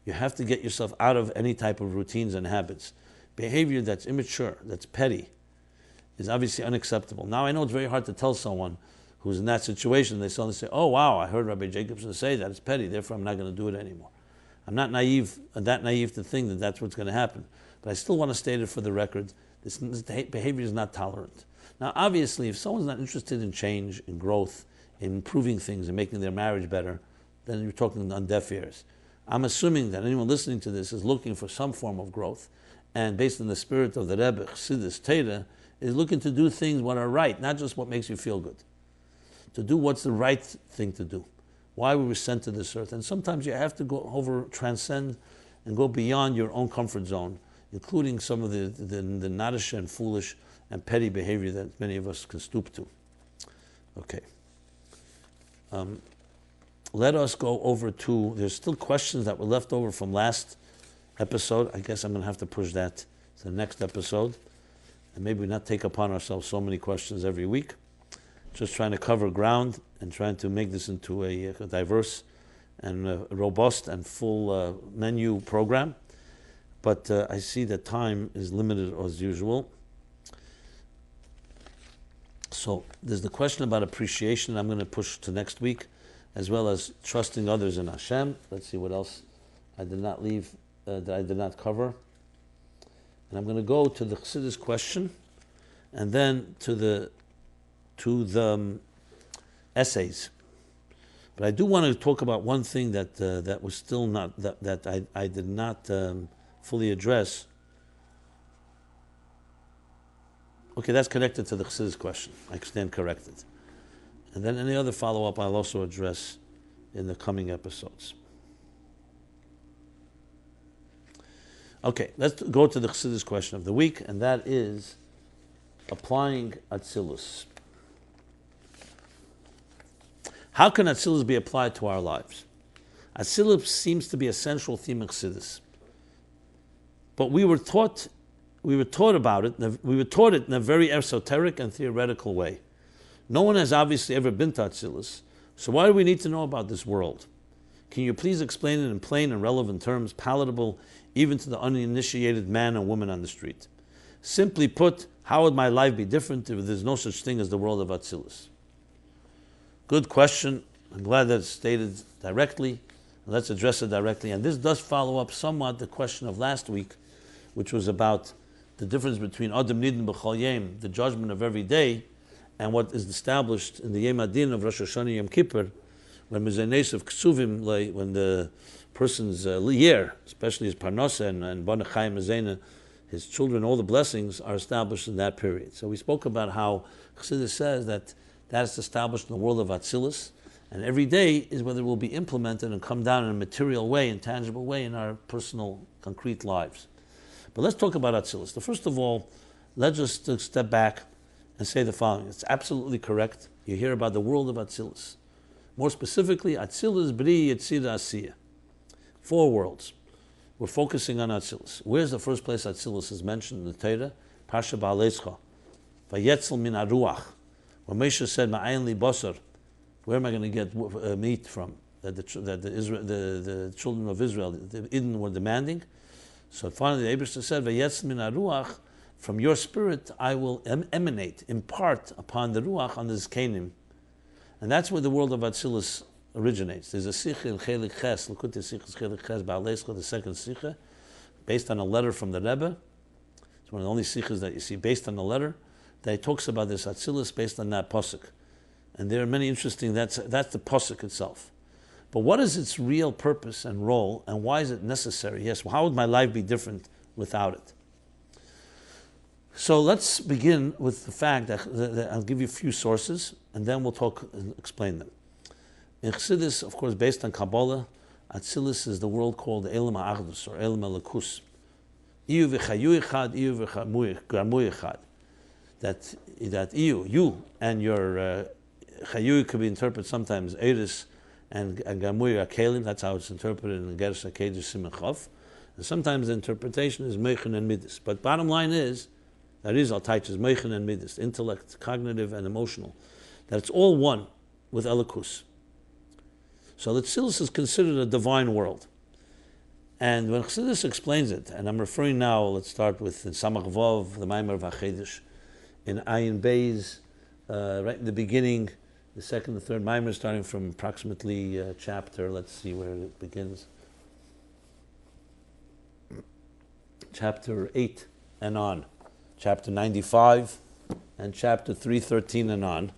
Speaker 1: You have to get yourself out of any type of routines and habits. Behavior that's immature, that's petty, is obviously unacceptable. Now I know it's very hard to tell someone who's in that situation. They suddenly say, oh wow, I heard Rabbi Jacobson say that, it's petty, therefore I'm not going to do it anymore. I'm not that naive to think that that's what's going to happen. But I still want to state it for the record. This behavior is not tolerant. Now obviously, if someone's not interested in change, in growth, in improving things and making their marriage better, then you're talking on deaf ears. I'm assuming that anyone listening to this is looking for some form of growth, and based on the spirit of the Rebbe, Chassidus Teda, is looking to do things what are right, not just what makes you feel good. To do what's the right thing to do. Why we were sent to this earth. And sometimes you have to transcend and go beyond your own comfort zone, including some of the nadish and foolish and petty behavior that many of us can stoop to. Okay. Let us go over to, there's still questions that were left over from last episode. I guess I'm going to have to push that to the next episode. And maybe not take upon ourselves so many questions every week. Just trying to cover ground and trying to make this into a diverse and robust and full menu program. But I see that time is limited as usual. So there's the question about appreciation I'm going to push to next week, as well as trusting others in Hashem. Let's see what else I did not leave, that I did not cover. And I'm going to go to the Chassidus Question, and then to the essays. But I do want to talk about one thing that was still not, that I did not fully address. Okay, that's connected to the Chassidus Question. I stand corrected. And then any other follow-up I'll also address in the coming episodes. Okay, let's go to the Chassidus Question of the week, and that is applying Atzilus. How can Atzilus be applied to our lives? Atzilus seems to be a central theme of Chassidus. But we were taught it in a very esoteric and theoretical way. No one has obviously ever been to Atzilus, so why do we need to know about this world? Can you please explain it in plain and relevant terms, palatable even to the uninitiated man and woman on the street? Simply put, how would my life be different if there's no such thing as the world of Atzilus? Good question. I'm glad that it's stated directly. Let's address it directly. And this does follow up somewhat the question of last week, which was about the difference between Adam Nidin B'chol Yom, the judgment of every day, and what is established in the Yom Adin of Rosh Hashanah Yom Kippur, when Mizanes of Ksuvim, when the person's year, especially his Parnasa and Bana Chayim Mizena, his children, all the blessings are established in that period. So we spoke about how Chassidus says that is established in the world of Atzilus, and every day is whether it will be implemented and come down in a material way, in tangible way in our personal, concrete lives. But let's talk about Atzilus. So first of all, let's just step back and say the following. It's absolutely correct. You hear about the world of Atzilus. More specifically, Atzilus Bri Yetzira Asiya. 4 worlds. We're focusing on Atzilus. Where's the first place Atzilus is mentioned in the Torah? Parsha Baal Tshuva. Vayetzel min aruach. When Moshe said, Ma'ayin li basar, where am I going to get meat from? That the children of Israel, the Eden, were demanding. So finally the Eibishter said, Vayetzel min aruach, from your spirit I will emanate, impart upon the ruach, on the zkenim. And that's where the world of Atzilus originates. There's a sikha in lech-lecha, Baal Tshuva, the second sikha, based on a letter from the Rebbe. It's one of the only sikhas that you see based on a letter that talks about this Atzilus based on that pasuk. And there are many interesting, that's the pasuk itself. But what is its real purpose and role, and why is it necessary? Yes, how would my life be different without it? So let's begin with the fact that I'll give you a few sources, and then we'll talk and explain them. In Chassidus, of course, based on Kabbalah, Atzilus is the world called Elam HaAchdus, or Elam HaLekus. Iyu v'chayu echad, iyu v'garmu echad. That you and your chayu could be interpreted sometimes Eris and garmu kelim. That's how it's interpreted in Gersh HaKedesh Siman Chof. And sometimes the interpretation is meichen and midas. But bottom line is, that is al-taich, is meichen and midas, intellect, cognitive and emotional. That it's all one with Elikus. So the Atzilus is considered a divine world. And when Chassidus explains it, and I'm referring now, let's start with in Samach Vav, the Maimer of HaChedesh, in Ayin Beis, right in the beginning, the second and third Maimer, starting from approximately chapter, let's see where it begins. Chapter 8 and on. Chapter 95 and chapter 313 and on.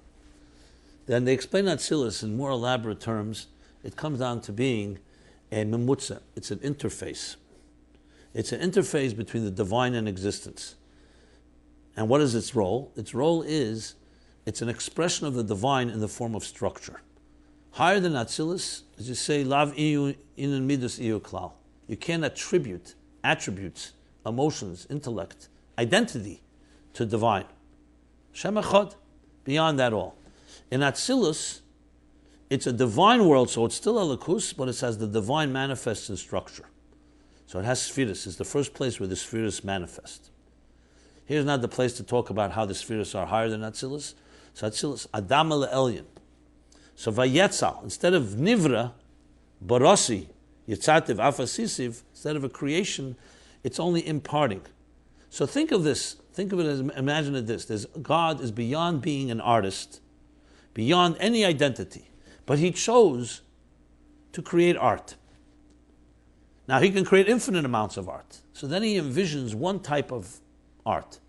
Speaker 1: Then they explain Atzilus in more elaborate terms. It comes down to being a memutza. It's an interface. It's an interface between the divine and existence. And what is its role? Its role is, it's an expression of the divine in the form of structure. Higher than Atzilus, as you say, lav iyu inan midus iyu klal. You can't attribute attributes, emotions, intellect, identity to divine. Shem echad, beyond that all. In Atzilus, it's a divine world, so it's still Elikus, but it has the divine manifests in structure. So it has spheres. It's the first place where the spheres manifest. Here's not the place to talk about how the spheres are higher than Atzilus. So Atzilus, Adam Elyon. So Vayetzal, instead of Nivra, Barasi, Yetzativ, Afasisiv, instead of a creation, it's only imparting. So think of this, imagine it this, God is beyond being an artist, beyond any identity. But he chose to create art. Now he can create infinite amounts of art. So then he envisions one type of art.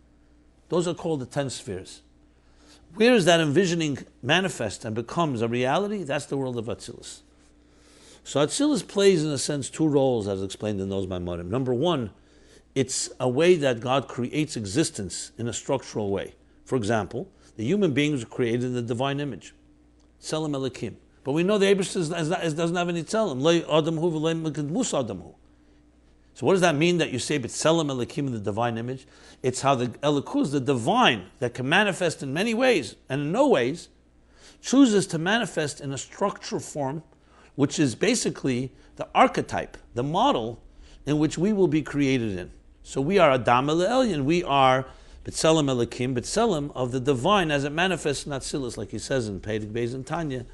Speaker 1: Those are called the 10 spheres. Where is that envisioning manifest and becomes a reality? That's the world of Atzilus. So Atzilus plays in a sense two roles as explained in those Maimorim. Number one, it's a way that God creates existence in a structural way. For example, the human beings are created in the divine image. Tzelem Elokim. But we know the Eibusher doesn't have any tzelem. So what does that mean that you say B'Tzelem Elokim in the divine image? It's how the Elikus, the divine, that can manifest in many ways and in no ways, chooses to manifest in a structural form, which is basically the archetype, the model in which we will be created in. So we are Adam Elyon, we are B'Tzelem Elokim, B'Tzelem of the divine as it manifests in Atzilus, like he says in Perek Beis and Tanya,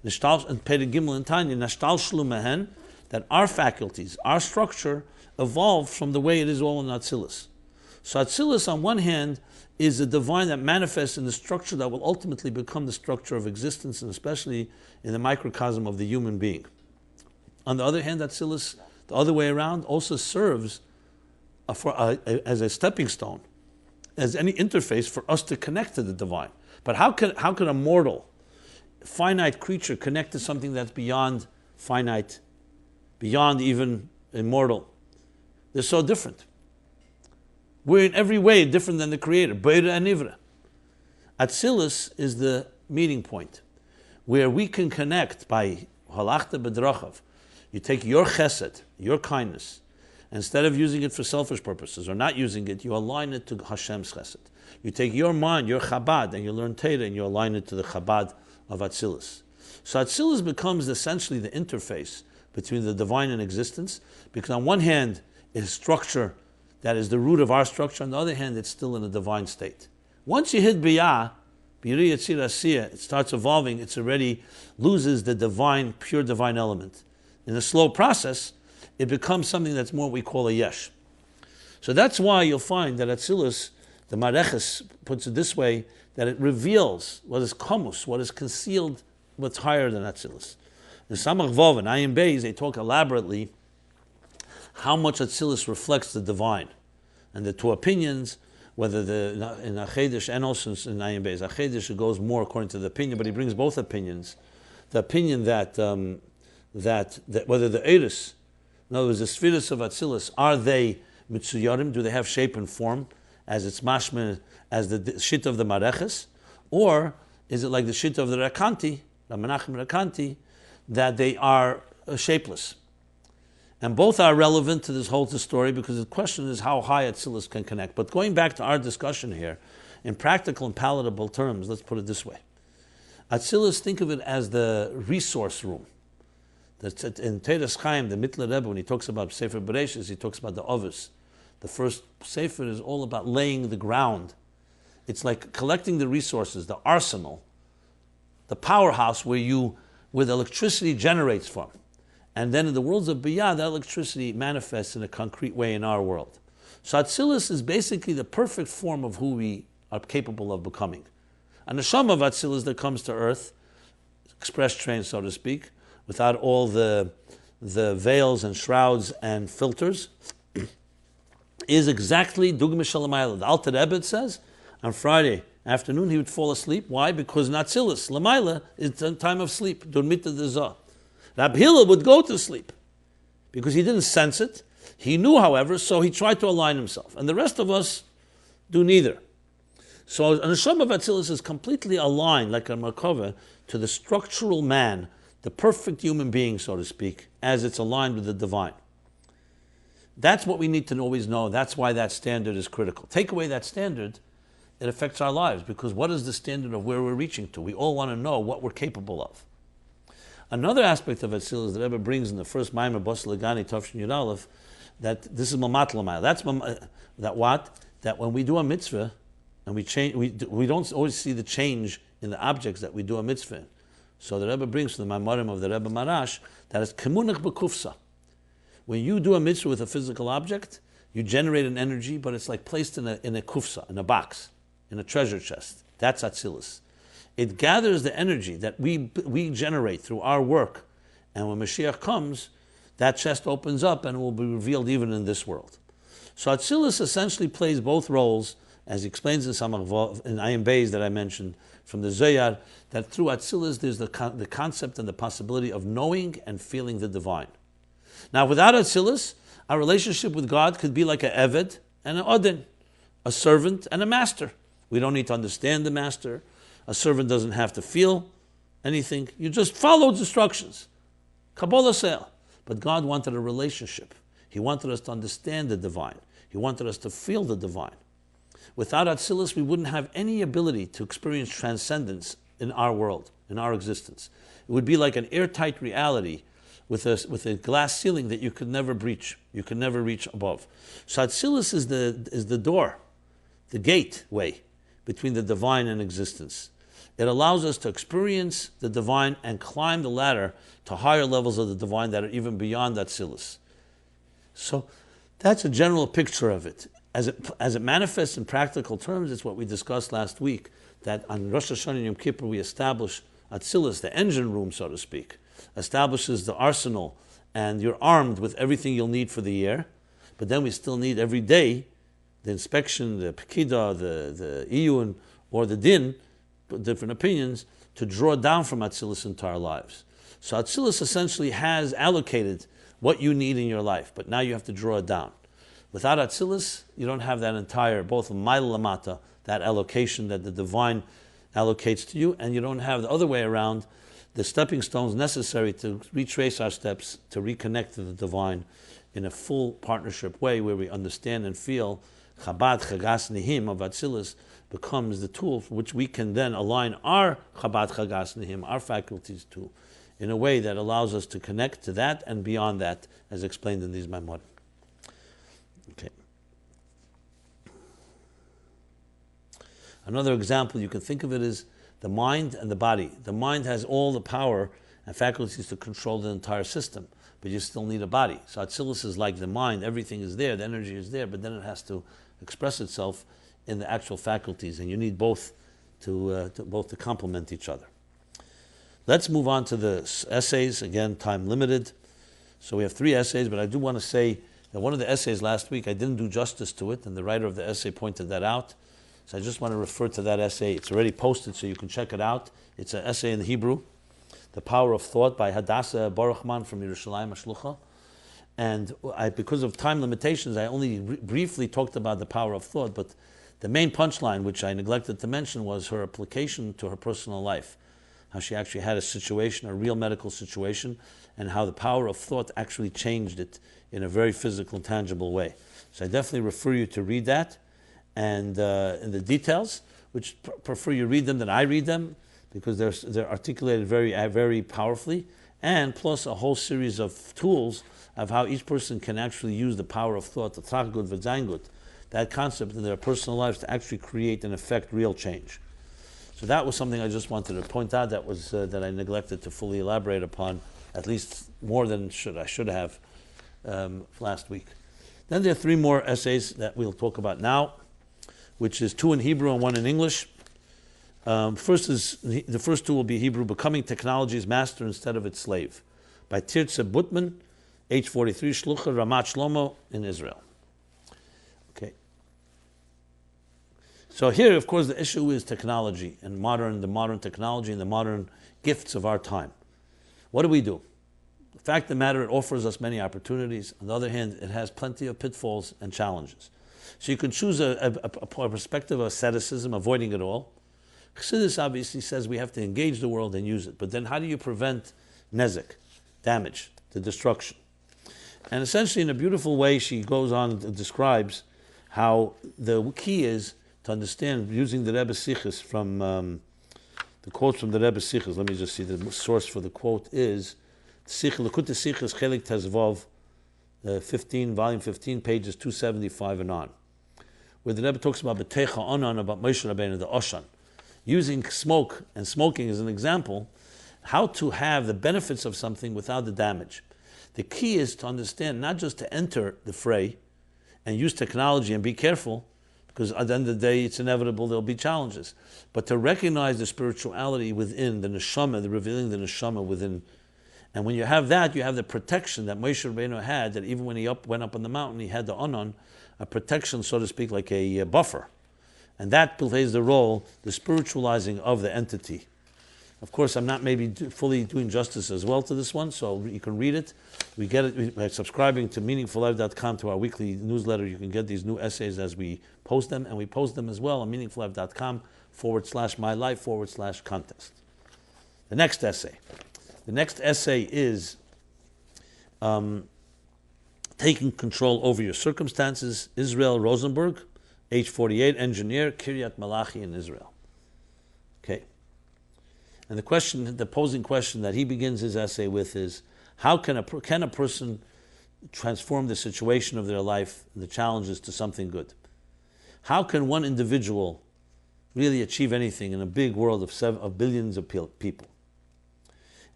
Speaker 1: and Perek Gimel and Tanya, Nashtal Shlu Mehen, that our faculties, our structure, evolved from the way it is all in Atzilus. So Atzilus, on one hand, is a divine that manifests in the structure that will ultimately become the structure of existence, and especially in the microcosm of the human being. On the other hand, Atzilus, the other way around, also serves as a stepping stone, as any interface for us to connect to the divine. But how could a mortal, finite creature connect to something that's beyond finite, beyond even immortal? They're so different. We're in every way different than the Creator, Beira and Nivra. Atzilus is the meeting point, where we can connect by halachta b'drachav. You take your chesed, your kindness, instead of using it for selfish purposes or not using it, you align it to Hashem's chesed. You take your mind, your Chabad, and you learn Torah, and you align it to the Chabad of Atzilus. So Atzilus becomes essentially the interface between the divine and existence, because on one hand, it's structure that is the root of our structure, on the other hand, it's still in a divine state. Once you hit Biyah, Biri Yetzir Asiyah, it starts evolving, it already loses the divine, pure divine element. In a slow process, it becomes something that's more what we call a yesh. So that's why you'll find that Atzilus, the Mareches puts it this way, that it reveals what is kamus, what is concealed what's higher than Atzilus. In Samach Vov and Ayin Beis, they talk elaborately how much Atzilus reflects the divine. And the two opinions, whether in Achedish and also in Ayin Beis, Achedish it goes more according to the opinion, but he brings both opinions. The opinion that whether the Eris, in other words, the Sfiris of Atzilus, are they Mitsuyarim, do they have shape and form, as it's mashma, as the shit of the Mareches, or is it like the shit of the Rakanti, the Menachem Rakanti, that they are shapeless? And both are relevant to this whole story, because the question is how high Atzilus can connect. But going back to our discussion here, in practical and palatable terms, let's put it this way. Atzilus, think of it as the resource room. That's in Teres Chaim, the Mittler Rebbe, when he talks about Sefer Bereshis, he talks about the Ovis. The first Sefer is all about laying the ground. It's like collecting the resources, the arsenal, the powerhouse where the electricity generates from. And then in the worlds of Biyah, that electricity manifests in a concrete way in our world. So Atzilus is basically the perfect form of who we are capable of becoming. A neshama of Atzilus that comes to earth, express train, so to speak, without all the veils and shrouds and filters, is exactly Dugma Shalamayla. The Alter Rebbe says, on Friday afternoon he would fall asleep. Why? Because in Atzilus, Lamayla, it's a time of sleep. Durmita Dezah. Rab Hillel would go to sleep because he didn't sense it. He knew, however, so he tried to align himself. And the rest of us do neither. So an neshama of Atzilus is completely aligned, like a Merkava, to the structural man, the perfect human being, so to speak, as it's aligned with the divine. That's what we need to always know. That's why that standard is critical. Take away that standard, it affects our lives, because what is the standard of where we're reaching to? We all want to know what we're capable of. Another aspect of Atzilus that Rebbe brings in the first Maimer Bos Legani Tavshin Yud Aleph, that this is Mamat Lamayla. That's that what? That when we do a mitzvah, and we change, we don't always see the change in the objects that we do a mitzvah in. So the Rebbe brings from the Maimarim of the Rebbe Marash that it's kemunach b'kufsa. When you do a mitzvah with a physical object, you generate an energy, but it's like placed in a kufsa, in a box, in a treasure chest. That's Atzilus. It gathers the energy that we generate through our work, and when Mashiach comes, that chest opens up and will be revealed even in this world. So Atzilus essentially plays both roles, as he explains in Ayin Beis that I mentioned from the Zohar, that through Atzilus there's the concept and the possibility of knowing and feeling the divine. Now, without Atzilus, our relationship with God could be like an Eved and an Odin, a servant and a master. We don't need to understand the master. A servant doesn't have to feel anything. You just follow instructions. Kabbalah Se'el. But God wanted a relationship. He wanted us to understand the divine. He wanted us to feel the divine. Without Atzilus, we wouldn't have any ability to experience transcendence in our world, in our existence. It would be like an airtight reality with a glass ceiling that you could never breach. You could never reach above. So Atzilus is the door, the gateway between the divine and existence. It allows us to experience the divine and climb the ladder to higher levels of the divine that are even beyond Atzilus. So that's a general picture of it. As it manifests in practical terms, it's what we discussed last week, that on Rosh Hashanah and Yom Kippur we establish Atzilus, the engine room, so to speak, establishes the arsenal, and you're armed with everything you'll need for the year. But then we still need every day the inspection, the Pekida, the Iyun, or the Din, different opinions, to draw down from Atzilus into our lives. So Atzilus essentially has allocated what you need in your life, but now you have to draw it down. Without Atzilus, you don't have that entire, both Mayla Lamata, that allocation that the divine allocates to you, and you don't have the other way around, the stepping stones necessary to retrace our steps, to reconnect to the divine in a full partnership way where we understand and feel Chabad Chagas Nihim of Atzilus becomes the tool for which we can then align our Chabad Chagas Nihim, our faculties to, in a way that allows us to connect to that and beyond that, as explained in these Maimon. Okay. Another example you can think of it is the mind and the body. The mind has all the power and faculties to control the entire system, but you still need a body. So Atzilus is like the mind, everything is there, the energy is there, but then it has to express itself in the actual faculties, and you need both to complement each other. Let's move on to the essays. Again, time limited. So we have 3 essays, but I do want to say that one of the essays last week, I didn't do justice to it, and the writer of the essay pointed that out. So I just want to refer to that essay. It's already posted, so you can check it out. It's an essay in Hebrew, The Power of Thought by Hadassah Baruchman from Yerushalayim HaShlucha. And because of time limitations, I only briefly talked about the power of thought, but the main punchline, which I neglected to mention, was her application to her personal life. How she actually had a situation, a real medical situation, and how the power of thought actually changed it in a very physical, tangible way. So I definitely refer you to read that, and in the details, which prefer you read them than I read them, because they're articulated very, very powerfully, and plus a whole series of tools of how each person can actually use the power of thought, the trach gut v'zayin gut, that concept in their personal lives to actually create and affect real change. So that was something I just wanted to point out that I neglected to fully elaborate upon, at least more than I should have last week. Then there are 3 more essays that we'll talk about now, which is 2 in Hebrew and 1 in English. The first 2 will be Hebrew, Becoming Technology's Master Instead of Its Slave, by Tirza Butman, age 43, Shlucha Ramat Shlomo in Israel. Okay. So here, of course, the issue is technology and the modern technology and the modern gifts of our time. What do we do? The fact of the matter, it offers us many opportunities. On the other hand, it has plenty of pitfalls and challenges. So you can choose a perspective of asceticism, avoiding it all. Chassidus obviously says we have to engage the world and use it. But then how do you prevent nezek, damage, the destruction? And essentially, in a beautiful way, she goes on and describes how the key is to understand, using the Rebbe Sichos from the quotes from the Rebbe Sichos. Let me just see, the source for the quote is Lekutei Sichos Chelik Tezvav, 15, volume 15, pages 275 and on, where the Rebbe talks about B'techa Onan, about Moshe Rabbeinu, the Oshan, using smoke and smoking as an example, how to have the benefits of something without the damage. The key is to understand, not just to enter the fray and use technology and be careful, because at the end of the day, it's inevitable there'll be challenges, but to recognize the spirituality within, the neshama, the revealing the neshama within. And when you have that, you have the protection that Moshe Rabbeinu had, that even when he went up on the mountain, he had the onan, a protection, so to speak, like a buffer. And that plays the role, the spiritualizing of the entity. Of course, I'm not maybe fully doing justice as well to this one, so you can read it. We get it by subscribing to meaningfullife.com, to our weekly newsletter. You can get these new essays as we post them, and we post them as well on meaningfullife.com/MyLife/contest. The next essay. The next essay is Taking Control Over Your Circumstances, Israel Rosenberg, age 48, engineer, Kiryat Malachi in Israel. Okay. And the posing question that he begins his essay with is, how can a person transform the situation of their life, the challenges, to something good? How can one individual really achieve anything in a big world of billions of people?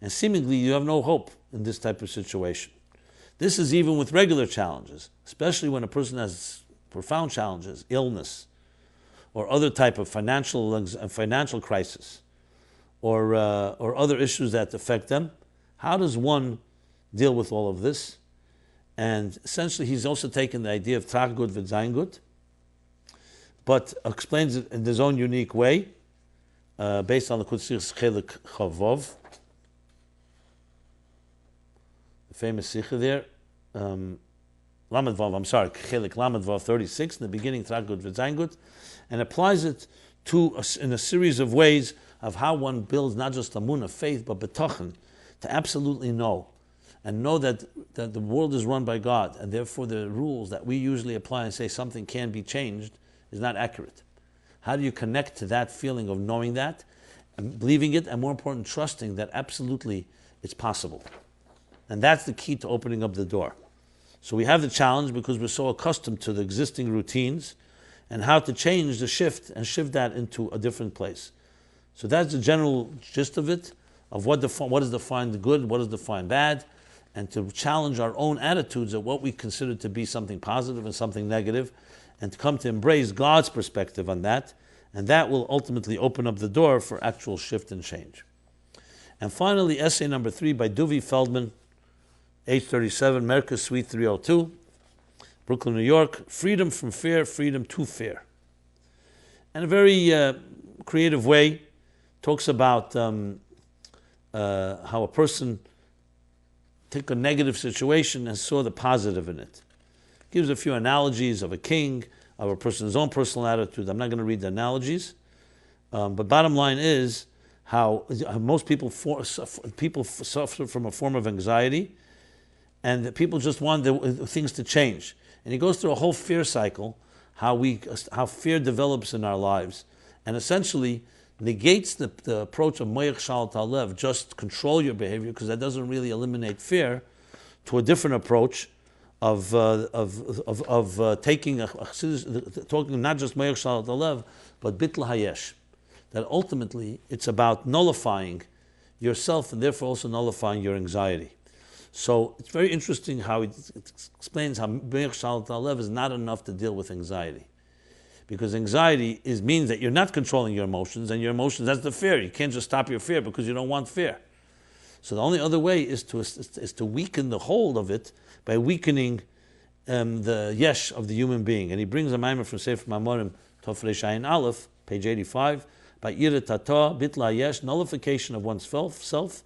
Speaker 1: And seemingly you have no hope in this type of situation. This is even with regular challenges, especially when a person has profound challenges, illness, or other type of financial crisis, or other issues that affect them. How does one deal with all of this? And essentially, he's also taken the idea of trach gut v'zayin gut, but explains it in his own unique way, based on the Sichos Chelik Chavov, the famous Sikha there, Chelik Lamed Vav 36, in the beginning, trach gut v'zayin gut, and applies it in a series of ways of how one builds not just amunah, faith, but betochen, to absolutely know, and know that the world is run by God, and therefore the rules that we usually apply and say something can be changed is not accurate. How do you connect to that feeling of knowing that, and believing it, and more important, trusting that absolutely it's possible? And that's the key to opening up the door. So we have the challenge because we're so accustomed to the existing routines, and how to change the shift and shift that into a different place. So that's the general gist of it, of what is defined good, what is defined bad, and to challenge our own attitudes of what we consider to be something positive and something negative, and to come to embrace God's perspective on that, and that will ultimately open up the door for actual shift and change. And finally, essay number 3 by Duvi Feldman, age 37, Merker Suite 302, Brooklyn, New York, Freedom from Fear, Freedom to Fear. In a very creative way, talks about how a person took a negative situation and saw the positive in it. Gives a few analogies of a king, of a person's own personal attitude. I'm not going to read the analogies, but bottom line is how most people suffer from a form of anxiety, and that people just want things to change. And he goes through a whole fear cycle, how fear develops in our lives, and essentially negates the approach of moich shal talev, just control your behavior, because that doesn't really eliminate fear, to a different approach of taking talking not just moich shal talev, but bitl hayesh. That ultimately it's about nullifying yourself and therefore also nullifying your anxiety. So it's very interesting how it explains how moich shal talev is not enough to deal with anxiety. Because anxiety means that you're not controlling your emotions, and your emotions, that's the fear. You can't just stop your fear because you don't want fear. So the only other way is to weaken the hold of it by weakening the yesh of the human being. And he brings a maimer from Sefer Mamorim, Tov Reish Ayin Aleph, page 85, by Ira Tata, Bitla Yesh, nullification of one's self,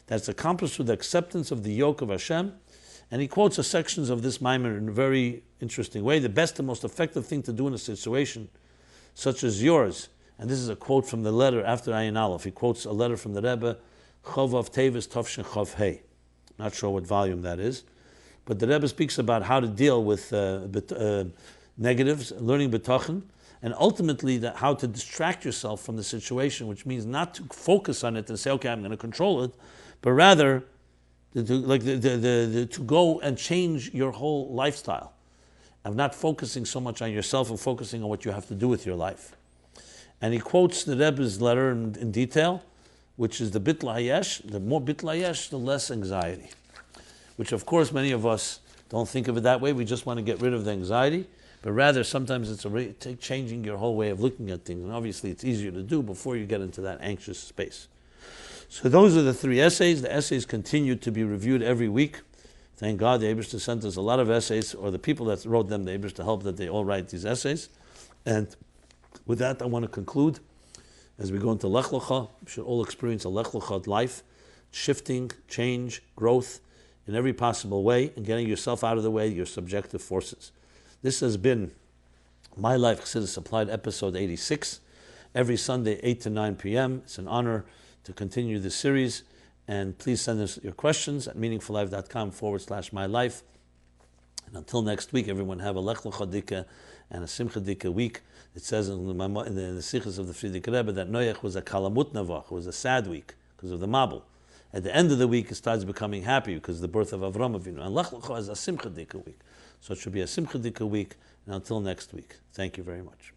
Speaker 1: that's accomplished through the acceptance of the yoke of Hashem. And he quotes sections of this maimer in a very interesting way. The best and most effective thing to do in a situation such as yours, and this is a quote from the letter after Ayin Aleph. He quotes a letter from the Rebbe, Chovav Tevis Tovshin Chov Hey. Not sure what volume that is. But the Rebbe speaks about how to deal with negatives, learning betochen, and ultimately how to distract yourself from the situation, which means not to focus on it and say, okay, I'm going to control it, but rather to go and change your whole lifestyle, of not focusing so much on yourself and focusing on what you have to do with your life. And he quotes the Rebbe's letter in detail, which is the bitla hayesh. The more bitla hayesh, the less anxiety. Which of course many of us don't think of it that way. We just want to get rid of the anxiety, but rather sometimes it's changing your whole way of looking at things. And obviously it's easier to do before you get into that anxious space. So those are the 3 essays. The essays continue to be reviewed every week. Thank God the Eibishter sent us a lot of essays, or the people that wrote them, the Eibishter helped that they all write these essays. And with that, I want to conclude. As we go into lech-lecha, we should all experience a lech-lecha life, shifting, change, growth in every possible way, and getting yourself out of the way, your subjective forces. This has been MyLife Chassidus Applied, episode 86, every Sunday, 8 to 9 p.m. It's an honor to continue this series. And please send us your questions at meaningfullife.com/mylife. And until next week, everyone have a lech-lecha dika and a simcha dika week. It says in the Sichos of the Frierdiker Rebbe that Noach was a kalamut navach, it was a sad week because of the Mabul. At the end of the week, it starts becoming happy because of the birth of Avram Avinu. And lech-lecha is a simcha dika week. So it should be a simcha dika week. And until next week, thank you very much.